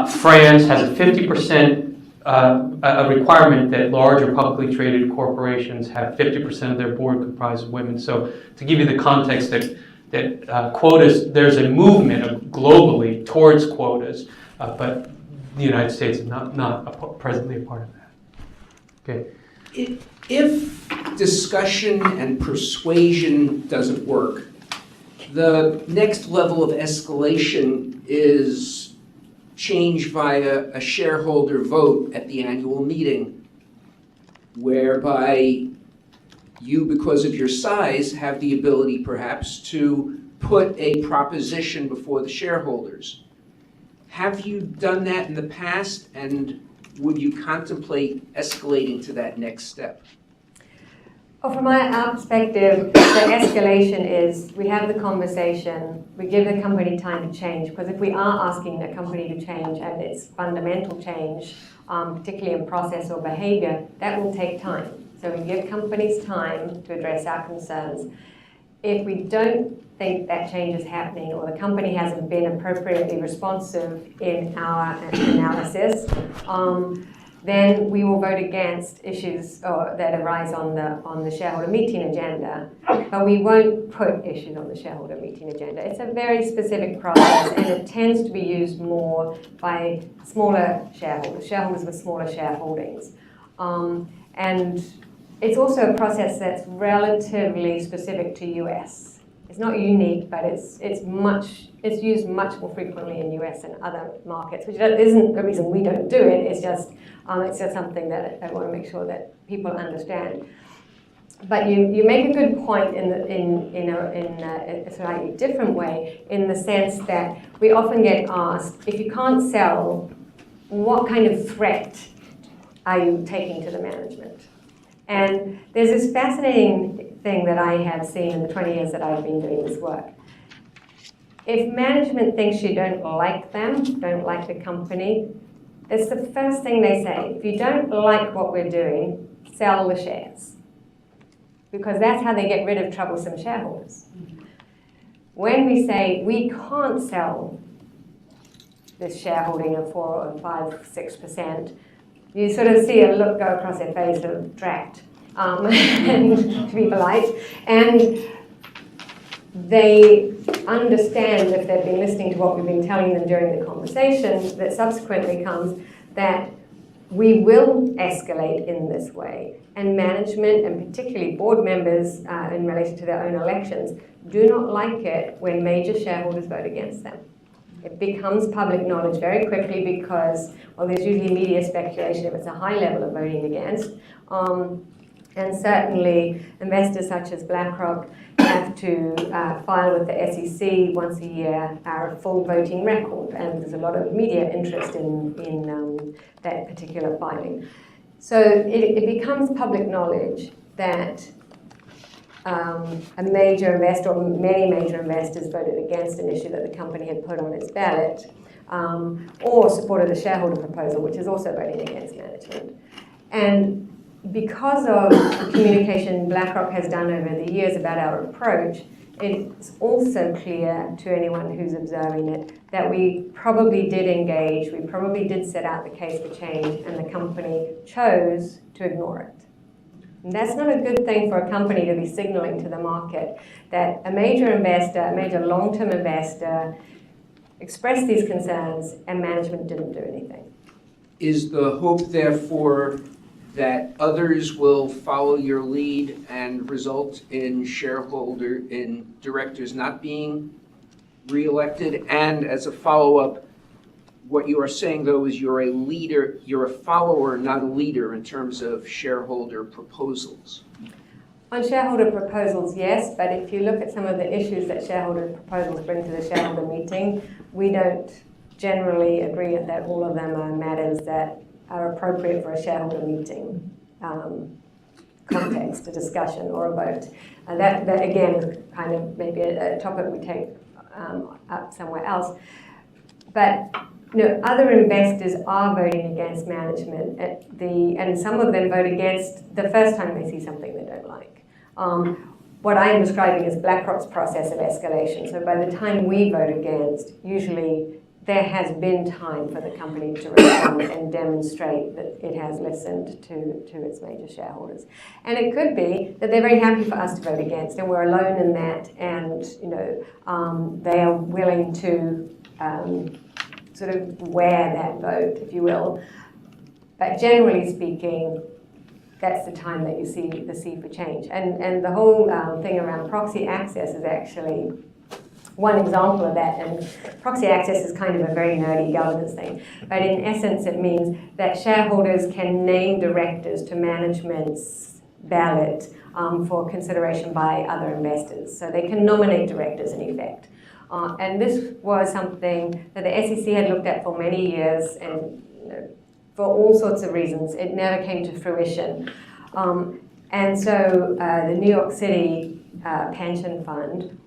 France has a 50% a requirement that large or publicly traded corporations have 50% of their board comprised of women. So to give you the context that quotas, there's a movement globally towards quotas, but the United States is not presently a part of that. Okay. If discussion and persuasion doesn't work, the next level of escalation is change via a shareholder vote at the annual meeting, whereby you, because of your size, have the ability perhaps to put a proposition before the shareholders. Have you done that in the past, and would you contemplate escalating to that next step? Well, from our perspective, the escalation is we have the conversation, we give the company time to change, because if we are asking the company to change and it's fundamental change, particularly in process or behavior, that will take time. So we give companies time to address our concerns. If we don't think that change is happening or the company hasn't been appropriately responsive in our analysis, then we will vote against issues that arise on the shareholder meeting agenda, but we won't put issues on the shareholder meeting agenda. It's a very specific process, and it tends to be used more by smaller shareholders with smaller shareholdings. And it's also a process that's relatively specific to US. It's not unique, but it's used much more frequently in US and other markets, which isn't the reason we don't do it. It's just something that I want to make sure that people understand. But you make a good point in a slightly different way, in the sense that we often get asked, if you can't sell, what kind of threat are you taking to the management? And there's this fascinating thing that I have seen in the 20 years that I've been doing this work. If management thinks you don't like them, don't like the company, it's the first thing they say. If you don't like what we're doing, sell the shares. Because that's how they get rid of troublesome shareholders. When we say we can't sell this shareholding of 4 or 5, 6%, you sort of see a look go across their face of drat, and to be polite, and they understand, if they've been listening to what we've been telling them during the conversation that subsequently comes, that we will escalate in this way, and management, and particularly board members in relation to their own elections, do not like it when major shareholders vote against them. It becomes public knowledge very quickly because, well, there's usually media speculation if it's a high level of voting against. And certainly investors such as BlackRock have to file with the SEC once a year our full voting record, and there's a lot of media interest in that particular filing. So it becomes public knowledge that a major investor, or many major investors, voted against an issue that the company had put on its ballot, or supported a shareholder proposal, which is also voting against management. And because of the communication BlackRock has done over the years about our approach, it's also clear to anyone who's observing it that we probably did engage, we probably did set out the case for change, and the company chose to ignore it. And that's not a good thing for a company to be signaling to the market that a major investor, a major long-term investor, expressed these concerns and management didn't do anything. Is the hope, therefore, that others will follow your lead and result in directors not being reelected? And as a follow-up, what you are saying, though, is you're a leader, you're a follower, not a leader, in terms of shareholder proposals. On shareholder proposals, yes, but if you look at some of the issues that shareholder proposals bring to the shareholder meeting, we don't generally agree that all of them are matters that are appropriate for a shareholder meeting context, a discussion or a vote. And that again is kind of maybe a topic we take up somewhere else. But other investors are voting against management and some of them vote against the first time they see something they don't like. What I am describing is BlackRock's process of escalation. So by the time we vote against, usually there has been time for the company to respond and demonstrate that it has listened to its major shareholders. And it could be that they're very happy for us to vote against, and we're alone in that, and they are willing to sort of wear that vote, if you will. But generally speaking, that's the time that you see the sea for change. And the whole thing around proxy access is actually one example of that. And proxy access is kind of a very nerdy governance thing. But in essence, it means that shareholders can name directors to management's ballot for consideration by other investors. So they can nominate directors in effect. And this was something that the SEC had looked at for many years, and for all sorts of reasons, it never came to fruition. And so the New York City pension fund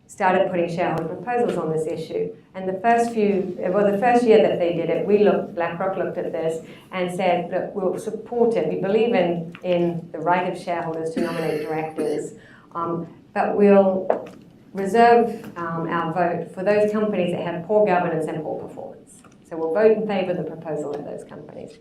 started putting shareholder proposals on this issue. And the first year that they did it, BlackRock looked at this and said, look, we'll support it. We believe in the right of shareholders to nominate directors, but we'll reserve our vote for those companies that have poor governance and poor performance. So we'll vote in favor of the proposal of those companies.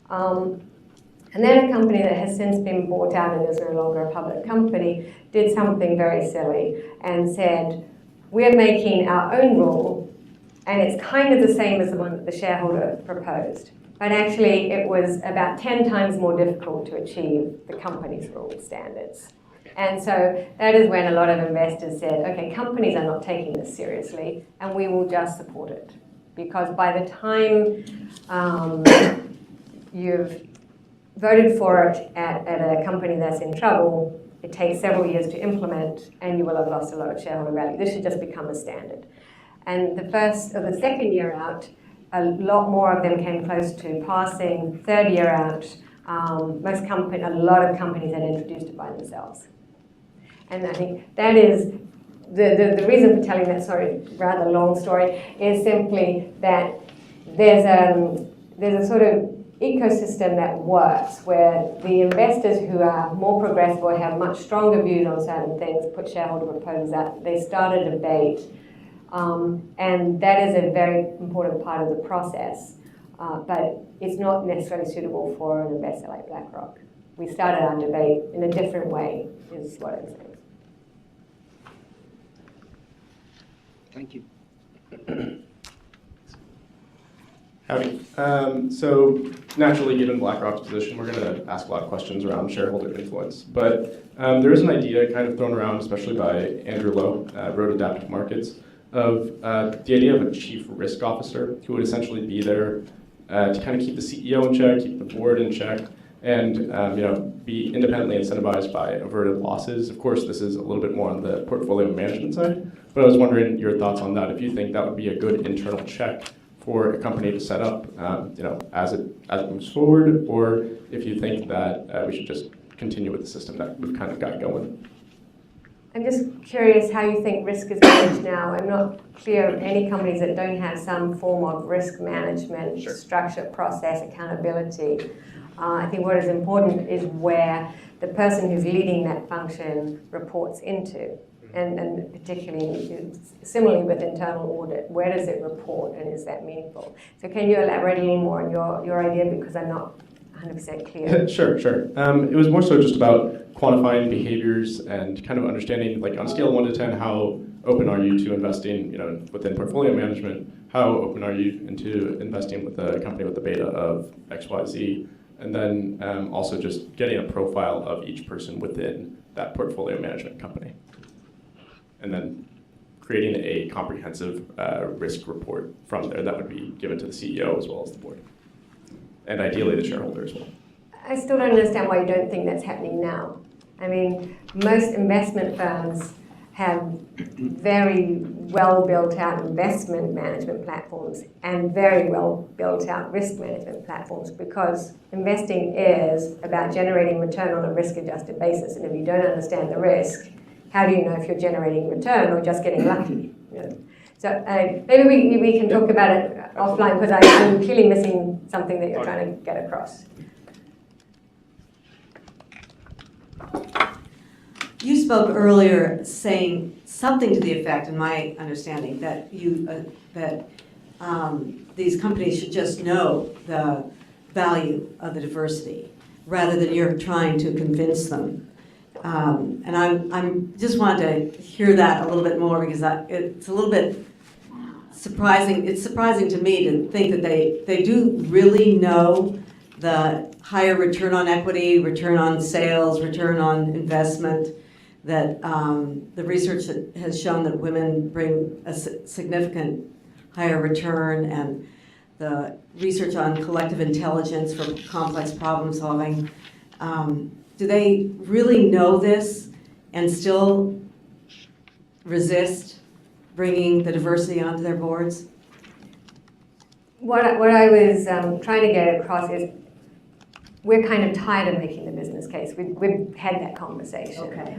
And then a company that has since been bought out and is no longer a public company did something very silly and said, we're making our own rule, and it's kind of the same as the one that the shareholder proposed. But actually, it was about 10 times more difficult to achieve the company's rule standards. And so that is when a lot of investors said, okay, companies are not taking this seriously, and we will just support it. Because by the time you've voted for it at a company that's in trouble, it takes several years to implement, and you will have lost a lot of shareholder value. This should just become a standard. And the second year out, a lot more of them came close to passing. Third year out, a lot of companies had introduced it by themselves. And I think that is the reason for telling that rather long story is simply that there's a sort of ecosystem that works where the investors who are more progressive or have much stronger views on certain things put shareholder proposals out. They start a debate, and that is a very important part of the process, but it's not necessarily suitable for an investor like BlackRock. We started our debate in a different way, is what I'm saying. Thank you. Howdy. So naturally, given BlackRock's position, we're going to ask a lot of questions around shareholder influence. But there is an idea kind of thrown around, especially by Andrew Lowe, wrote Adaptive Markets, of the idea of a chief risk officer who would essentially be there to kind of keep the CEO in check, keep the board in check, and be independently incentivized by averted losses. Of course, this is a little bit more on the portfolio management side, but I was wondering your thoughts on that. If you think that would be a good internal check for a company to set up, as it moves forward, or if you think that we should just continue with the system that we've kind of got going. I'm just curious how you think risk is managed now. I'm not clear of any companies that don't have some form of risk management, structure, process, accountability. I think what is important is where the person who's leading that function reports into. And particularly, similarly with internal audit, where does it report and is that meaningful? So can you elaborate a little more on your idea, because I'm not 100% clear. Sure. It was more so just about quantifying behaviors and kind of understanding, like on a scale of 1 to 10, how open are you to investing, within portfolio management? How open are you into investing with a company with a beta of XYZ? And then also just getting a profile of each person within that portfolio management company. And then creating a comprehensive risk report from there that would be given to the CEO as well as the board. And ideally the shareholder as well. I still don't understand why you don't think that's happening now. I mean, most investment firms have very well built out investment management platforms and very well built out risk management platforms, because investing is about generating return on a risk adjusted basis. And if you don't understand the risk, how do you know if you're generating return or just getting lucky? You know? So maybe we can talk about it offline, because I'm clearly missing something that you're trying to get across. You spoke earlier saying something to the effect, in my understanding, that these companies should just know the value of the diversity rather than you're trying to convince them. And I'm just wanted to hear that a little bit more, because it's a little bit surprising. It's surprising to me to think that they do really know the higher return on equity, return on sales, return on investment, that the research that has shown that women bring a significant higher return, and the research on collective intelligence for complex problem solving. Do they really know this and still resist bringing the diversity onto their boards? What I was trying to get across is we're kind of tired of making the business case. We've had that conversation. Okay.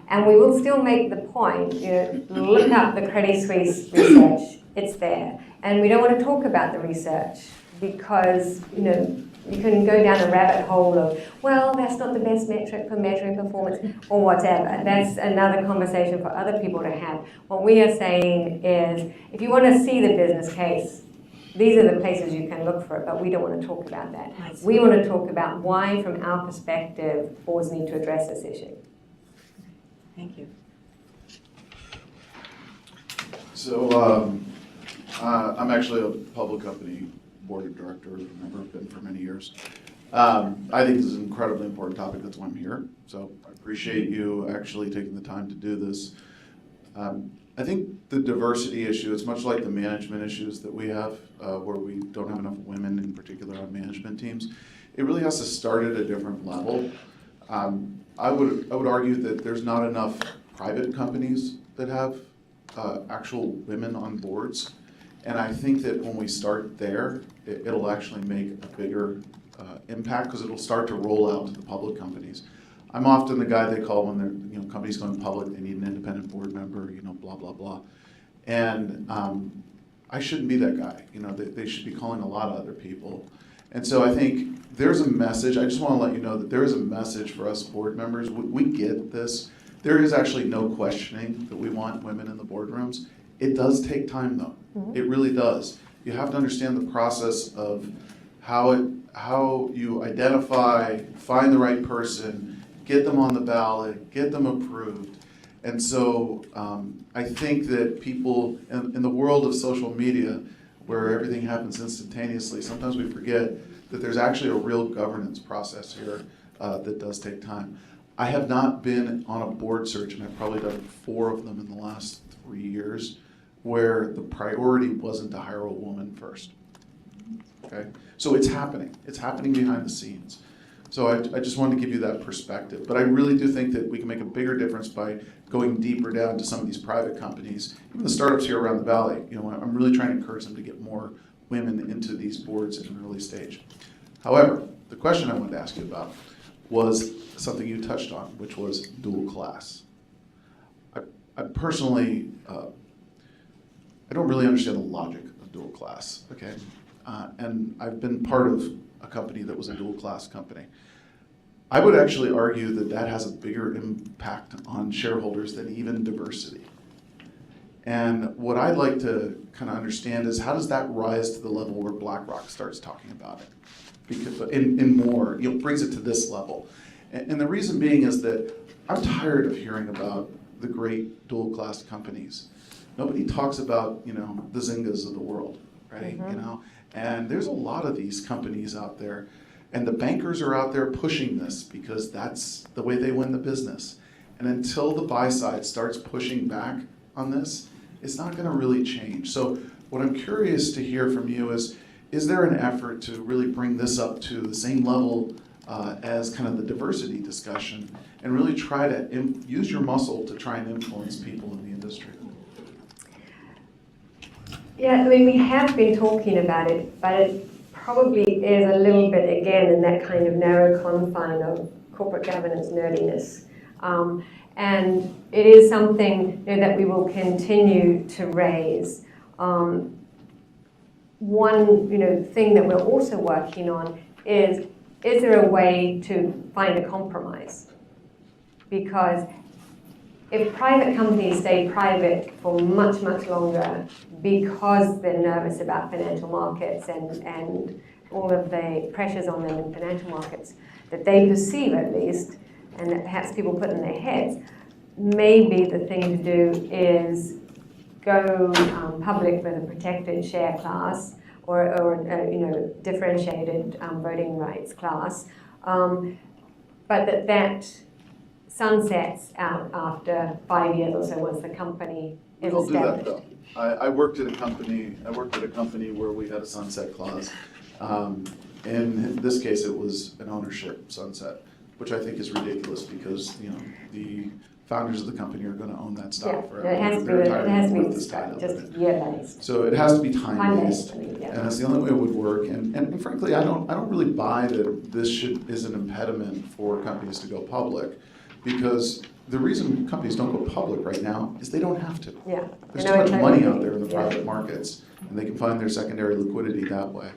And we will still make the point, look up the Credit Suisse research, it's there. And we don't want to talk about the research because, you can go down a rabbit hole of, well, that's not the best metric for measuring performance or whatever. That's another conversation for other people to have. What we are saying is, if you want to see the business case, these are the places you can look for it, but we don't want to talk about that. We want to talk about why, from our perspective, boards need to address this issue. Thank you. So I'm actually a public company board of director, member, have been for many years. I think this is an incredibly important topic, that's why I'm here. So I appreciate you actually taking the time to do this. I think the diversity issue is much like the management issues that we have, where we don't have enough women in particular on management teams. It really has to start at a different level. I would argue that there's not enough private companies that have actual women on boards. And I think that when we start there, it'll actually make a bigger impact, because it'll start to roll out to the public companies. I'm often the guy they call when they're, companies going public, they need an independent board member, blah, blah, blah. And I shouldn't be that guy. They should be calling a lot of other people. And so I think there's a message. I just want to let you know that there is a message for us board members. We get this. There is actually no questioning that we want women in the boardrooms. It does take time, though. Mm-hmm. It really does. You have to understand the process of how you identify, find the right person, get them on the ballot, get them approved. And so I think that people in the world of social media, where everything happens instantaneously, sometimes we forget that there's actually a real governance process here that does take time. I have not been on a board search, and I've probably done 4 of them in the last 3 years, where the priority wasn't to hire a woman first. Okay? So it's happening. It's happening behind the scenes. So I just wanted to give you that perspective. But I really do think that we can make a bigger difference by going deeper down to some of these private companies, even the startups here around the valley. I'm really trying to encourage them to get more women into these boards at an early stage. However, the question I wanted to ask you about was something you touched on, which was dual class. I personally, I don't really understand the logic of dual class, okay? And I've been part of a company that was a dual class company. I would actually argue that that has a bigger impact on shareholders than even diversity. And what I'd like to kind of understand is, how does that rise to the level where BlackRock starts talking about it? Because in more, brings it to this level. And the reason being is that I'm tired of hearing about the great dual class companies. Nobody talks about, the Zyngas of the world, right? Mm-hmm. And there's a lot of these companies out there, and the bankers are out there pushing this because that's the way they win the business. And until the buy side starts pushing back on this, it's not going to really change. So what I'm curious to hear from you is there an effort to really bring this up to the same level as kind of the diversity discussion and really try to use your muscle to try and influence people in the industry? Yeah, I mean, we have been talking about it, but it probably is a little bit, again, in that kind of narrow confine of corporate governance nerdiness. And it is something that we will continue to raise. One thing that we're also working on is there a way to find a compromise? Because if private companies stay private for much, much longer because they're nervous about financial markets and all of the pressures on them in financial markets that they perceive at least, and that perhaps people put in their heads, maybe the thing to do is go public with a protected share class or differentiated voting rights class, but that sunsets out after 5 years or so once the company is We'll do that established. though. I worked at a company where we had a sunset clause. In this case, it was an ownership sunset, which I think is ridiculous because the founders of the company are going to own that stock forever. It has to Their retirement worth be is tied up in just it. year-based. So it has to be time-based, Yeah. and that's the only way it would work. And frankly, I don't really buy that this is an impediment for companies to go public, because the reason companies don't go public right now is they don't have to. Yeah. There's too much money out there in the private markets, and they can find their secondary liquidity that way.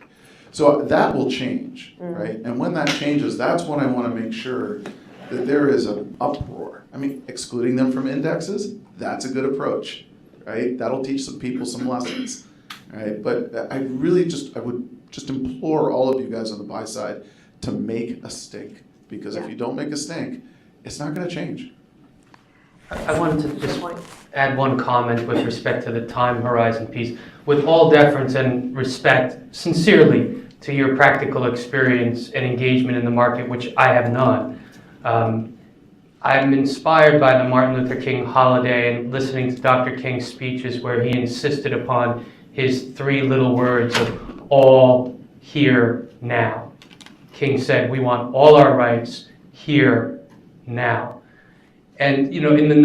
So that will change, right? And when that changes, that's when I want to make sure that there is an uproar. I mean, excluding them from indexes, that's a good approach, right? That'll teach some people some lessons, right? But I would just implore all of you guys on the buy side to make a stink, because if you don't make a stink, it's not going to change. I wanted to just add one comment with respect to the time horizon piece. With all deference and respect, sincerely, to your practical experience and engagement in the market, which I have none, I'm inspired by the Martin Luther King holiday and listening to Dr. King's speeches where he insisted upon his 3 little words of all here now. King said, we want all our rights here now. And in the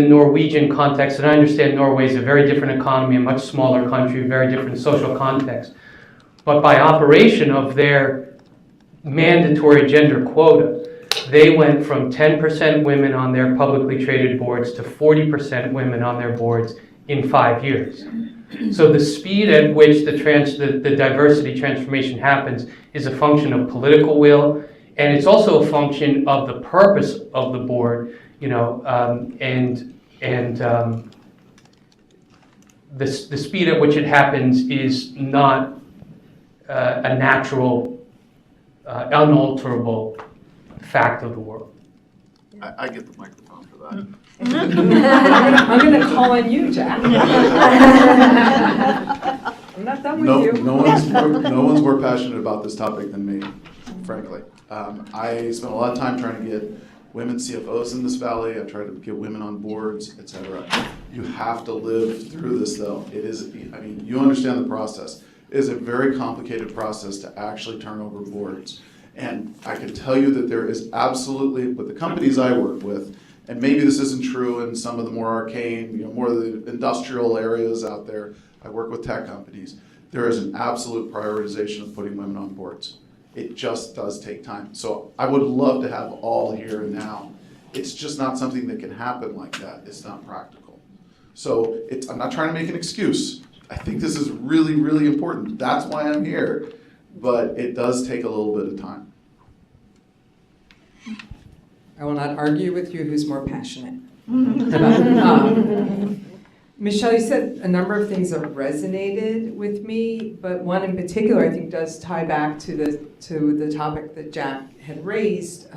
Norwegian context, and I understand Norway is a very different economy, a much smaller country, very different social context. But by operation of their mandatory gender quota, they went from 10% women on their publicly traded boards to 40% women on their boards in 5 years. So the speed at which the diversity transformation happens is a function of political will, and it's also a function of the purpose of the board, the speed at which it happens is not a natural, unalterable fact of the world. I get the microphone for that. I'm going to call on you, Jack. I'm not done with you. No one's more passionate about this topic than me, frankly. I spent a lot of time trying to get women CFOs in this valley. I tried to get women on boards, etc. You have to live through this, though. You understand the process. It is a very complicated process to actually turn over boards. And I can tell you that there is absolutely, with the companies I work with, and maybe this isn't true in some of the more arcane, more of the industrial areas out there, I work with tech companies, there is an absolute prioritization of putting women on boards. It just does take time. So I would love to have all here and now. It's just not something that can happen like that. It's not practical. So I'm not trying to make an excuse. I think this is really, really important. That's why I'm here. But it does take a little bit of time. I will not argue with you who's more passionate. Michelle, you said a number of things that resonated with me, but one in particular I think does tie back to the topic that Jack had raised.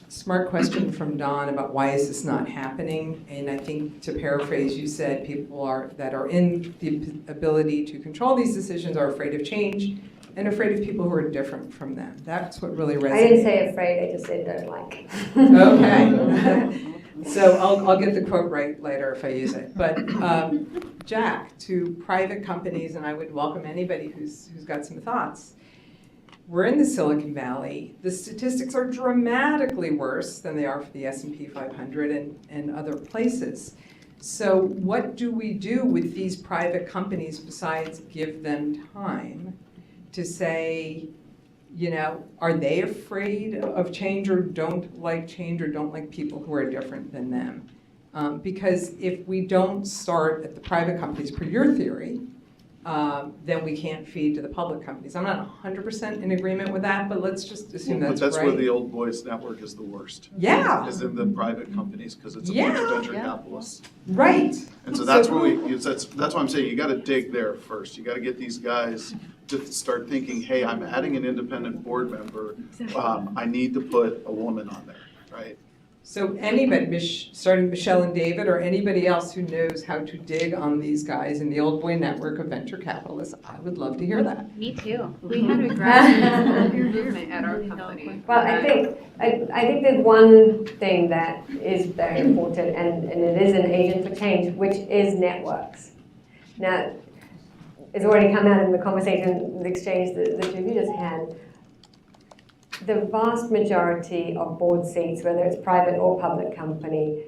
Smart question from Don about why is this not happening? And I think, to paraphrase, you said people that are in the ability to control these decisions are afraid of change and afraid of people who are different from them. That's what really resonated. I didn't say afraid, I just said don't like. Okay. So I'll get the quote right later if I use it. But Jack, to private companies, and I would welcome anybody who's got some thoughts. we're in the Silicon Valley. The statistics are dramatically worse than they are for the S&P 500 and other places. So what do we do with these private companies besides give them time to say, you know, are they afraid of change or don't like change or don't like people who are different than them? Because if we don't start at the private companies, per your theory, then we can't feed to the public companies. I'm not 100% in agreement with that, but let's just assume that's right. But that's where the old boys network is the worst. Yeah. Is in the private companies, because it's a bunch of venture capitalists. Right. And so that's where that's why I'm saying you got to dig there first. You got to get these guys to start thinking, hey, I'm adding an independent board member. I need to put a woman on there, right? So anybody, starting Michelle and David, or anybody else who knows how to dig on these guys in the old boy network of venture capitalists, I would love to hear that. Me too. We had a grassroots movement at our company. Well, I think there's one thing that is very important, and it is an agent for change, which is networks. Now, it's already come out in the conversation, the exchange that the two of you just had. The vast majority of board seats, whether it's private or public company,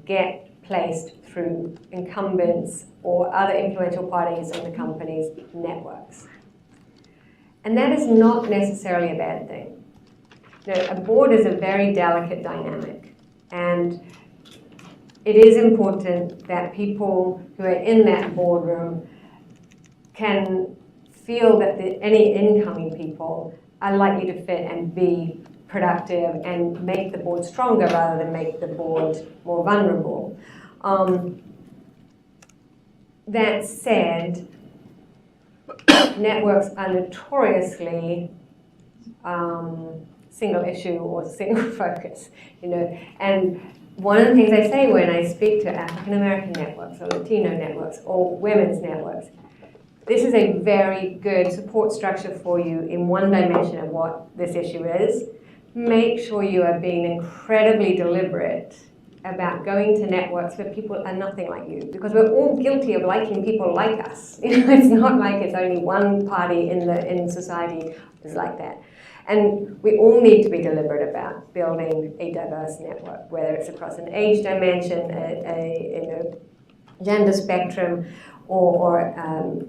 get placed through incumbents or other influential parties in the company's networks. And that is not necessarily a bad thing. You know, a board is a very delicate dynamic, and it is important that people who are in that boardroom can feel that any incoming people are likely to fit and be productive and make the board stronger rather than make the board more vulnerable. That said, networks are notoriously single issue or single focus, you know. And one of the things I say when I speak to African American networks or Latino networks or women's networks, this is a very good support structure for you in one dimension of what this issue is. Make sure you are being incredibly deliberate about going to networks where people are nothing like you, because we're all guilty of liking people like us. You know, it's not like it's only one party in society is like that. And we all need to be deliberate about building a diverse network, whether it's across an age dimension, a gender spectrum, or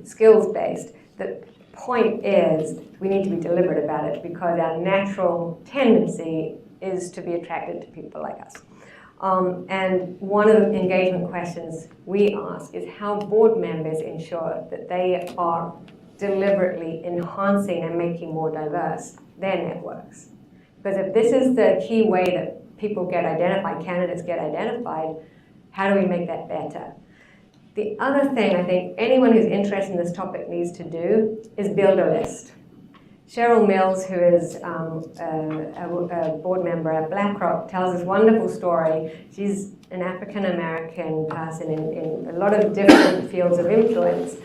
skills-based. The point is we need to be deliberate about it because our natural tendency is to be attracted to people like us. And one of the engagement questions we ask is how board members ensure that they are deliberately enhancing and making more diverse their networks. Because if this is the key way that people get identified, candidates get identified, how do we make that better? The other thing I think anyone who's interested in this topic needs to do is build a list. Cheryl Mills, who is a board member at BlackRock, tells this wonderful story. She's an African-American person in a lot of different fields of influence.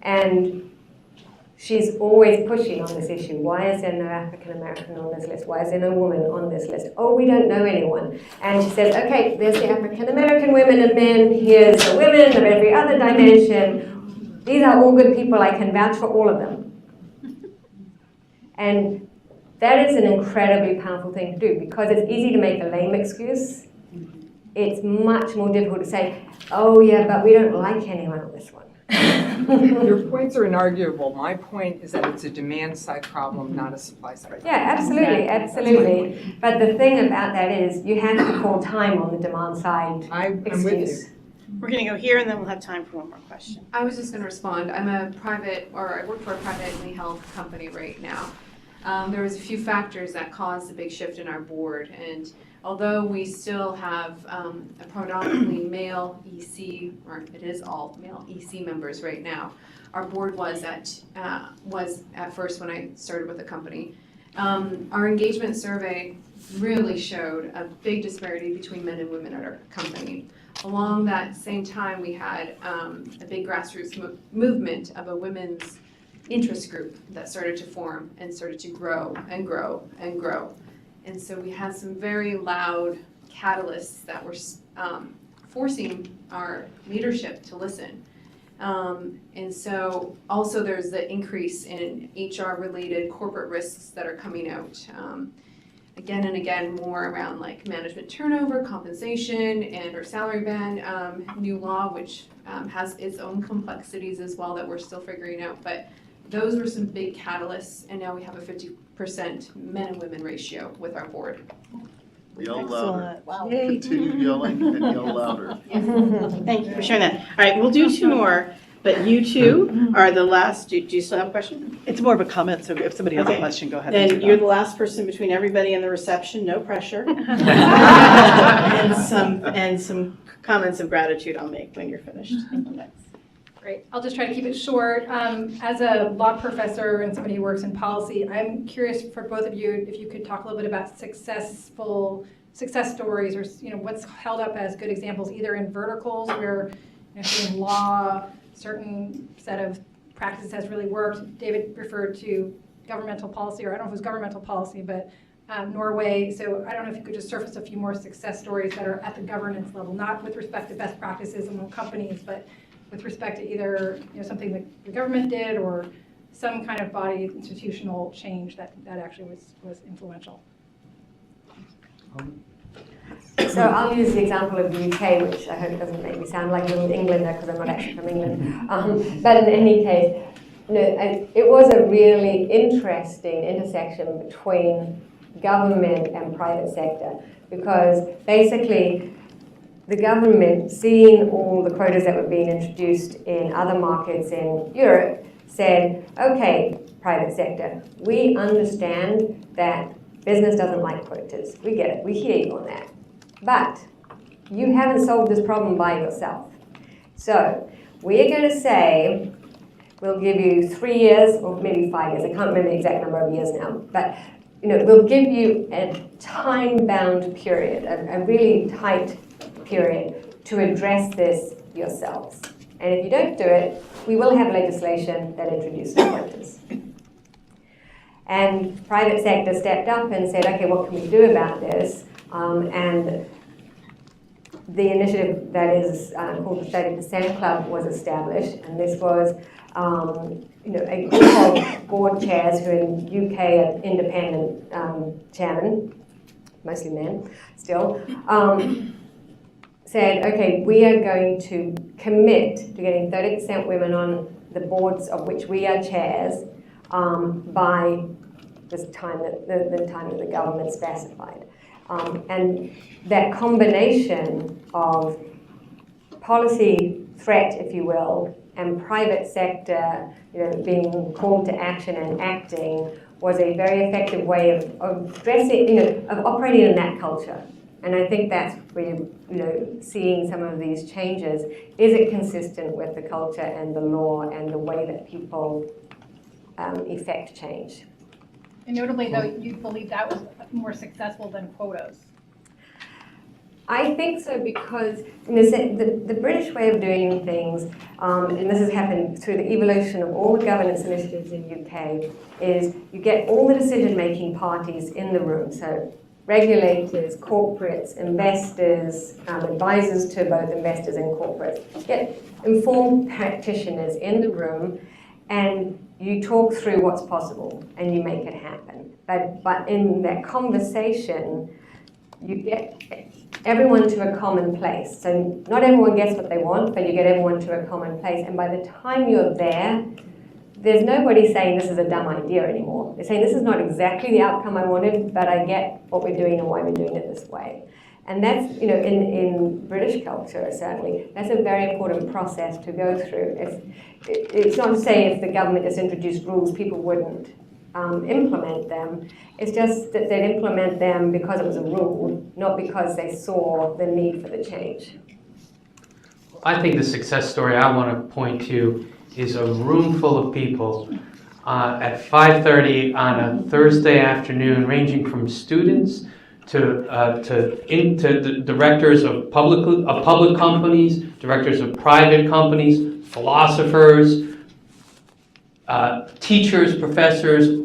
And she's always pushing on this issue. Why is there no African-American on this list? Why is there no woman on this list? Oh, we don't know anyone. And she says, okay, there's the African-American women and men. Here's the women of every other dimension. These are all good people. I can vouch for all of them. And that is an incredibly powerful thing to do because it's easy to make a lame excuse. It's much more difficult to say, oh yeah, but we don't like anyone on this one. Your points are inarguable. My point is that it's a demand side problem, not a supply side problem. Yeah, absolutely, absolutely. But the thing about that is you have to call time on the demand side I'm excuse. with you. We're going to go here, and then we'll have time for one more question. I was just going to respond. I work for a privately held company right now. There was a few factors that caused a big shift in our board, and although we still have a predominantly male EC, or it is all male EC members right now, our board was at first when I started with the company. Our engagement survey really showed a big disparity between men and women at our company. Along that same time, we had a big grassroots movement of a women's interest group that started to form and started to grow and grow and grow. And so we had some very loud catalysts that were forcing our leadership to listen. And so also there's the increase in HR-related corporate risks that are coming out. Again and again, more around like management turnover, compensation, and or salary band, new law, which has its own complexities as well that we're still figuring out. But those were some big catalysts, and now we have a 50% men and women ratio with our board. Yell louder. Wow. Continue yelling and yell louder. Thank you for sharing that. All right, we'll do two more, but you two are the last. Do you still have a question? It's more of a comment, so if somebody has a Okay. question, go ahead. and Then do you're that. the last person between everybody and the reception, no pressure. And some comments of gratitude I'll make when you're finished. Thank you. Great. I'll just try to keep it short. As a law professor and somebody who works in policy, I'm curious for both of you if you could talk a little bit about success stories, or what's held up as good examples, either in verticals where in law, certain set of practices has really worked. David referred to governmental policy, or I don't know if it was governmental policy, but Norway. So I don't know if you could just surface a few more success stories that are at the governance level, not with respect to best practices among companies, but with respect to either something that the government did or some kind of body institutional change that actually was influential. So I'll use the example of the UK, which I hope doesn't make me sound like a little Englander because I'm not actually from England. But in any case, it was a really interesting intersection between government and private sector, because basically the government, seeing all the quotas that were being introduced in other markets in Europe, said, okay, private sector, we understand that business doesn't like quotas. We get it. We hear you on that. But you haven't solved this problem by yourself. So we're going to say, we'll give you 3 years, or maybe 5 years. I can't remember the exact number of years now. But we'll give you a time-bound period, a really tight period to address this yourselves. And if you don't do it, we will have legislation that introduces quotas. And private sector stepped up and said, okay, what can we do about this? And the initiative that is called the 30% Club was established, and this was a group of board chairs who in UK are independent chairmen, mostly men still, said, okay, we are going to commit to getting 30% women on the boards of which we are chairs by this time the time that the government specified. And that combination of policy threat, if you will, and private sector being called to action and acting was a very effective way of addressing, of operating in that culture. And I think that's where seeing some of these changes. Is it consistent with the culture and the law and the way that people effect change? And notably, though, you believe that was more successful than quotas. I think so, because the British way of doing things, and this has happened through the evolution of all the governance initiatives in the UK, is you get all the decision-making parties in the room. So regulators, corporates, investors, advisors to both investors and corporates. Get informed practitioners in the room, and you talk through what's possible and you make it happen. But in that conversation, you get everyone to a common place. So not everyone gets what they want, but you get everyone to a common place. And by the time you're there, there's nobody saying this is a dumb idea anymore. They're saying this is not exactly the outcome I wanted, but I get what we're doing and why we're doing it this way. And that's, in British culture, certainly, that's a very important process to go through. It's not to say if the government just introduced rules, people wouldn't implement them. It's just that they'd implement them because it was a rule, not because they saw the need for the change. I think the success story I want to point to is a room full of people at 5:30 on a Thursday afternoon, ranging from students to the directors of public companies, directors of private companies, philosophers, teachers, professors,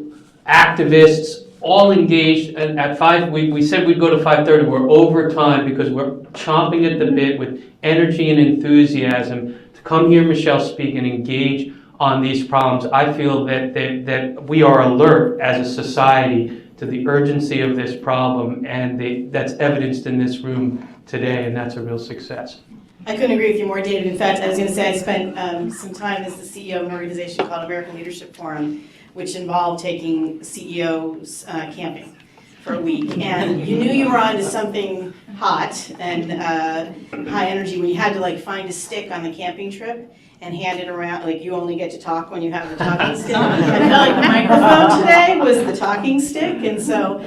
activists, all engaged, and at 5, we said we'd go to 5:30, we're over time because we're chomping at the bit with energy and enthusiasm to come hear Michelle speak and engage on these problems. I feel that we are alert as a society to the urgency of this problem, and that's evidenced in this room today, and that's a real success. I couldn't agree with you more, David. In fact, I was going to say I spent some time as the CEO of an organization called American Leadership Forum, which involved taking CEOs camping for a week. And you knew you were onto something hot and high energy when you had to like find a stick on the camping trip and hand it around, like you only get to talk when you have the talking stick. I felt like the microphone today was the talking stick, and so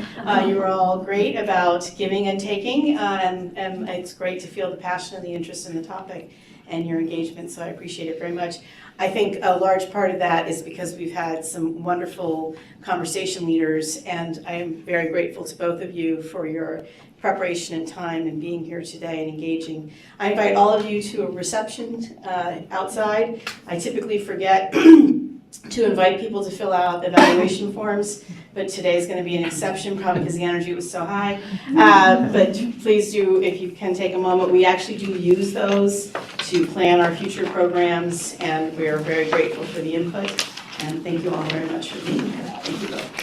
you were all great about giving and taking, and it's great to feel the passion and the interest in the topic and your engagement, so I appreciate it very much. I think a large part of that is because we've had some wonderful conversation leaders, and I am very grateful to both of you for your preparation and time and being here today and engaging. I invite all of you to a reception outside. I typically forget to invite people to fill out evaluation forms, but today's going to be an exception, probably because the energy was so high. But please do, if you can take a moment. We actually do use those to plan our future programs, and we are very grateful for the input. And thank you all very much for being here. Thank you both.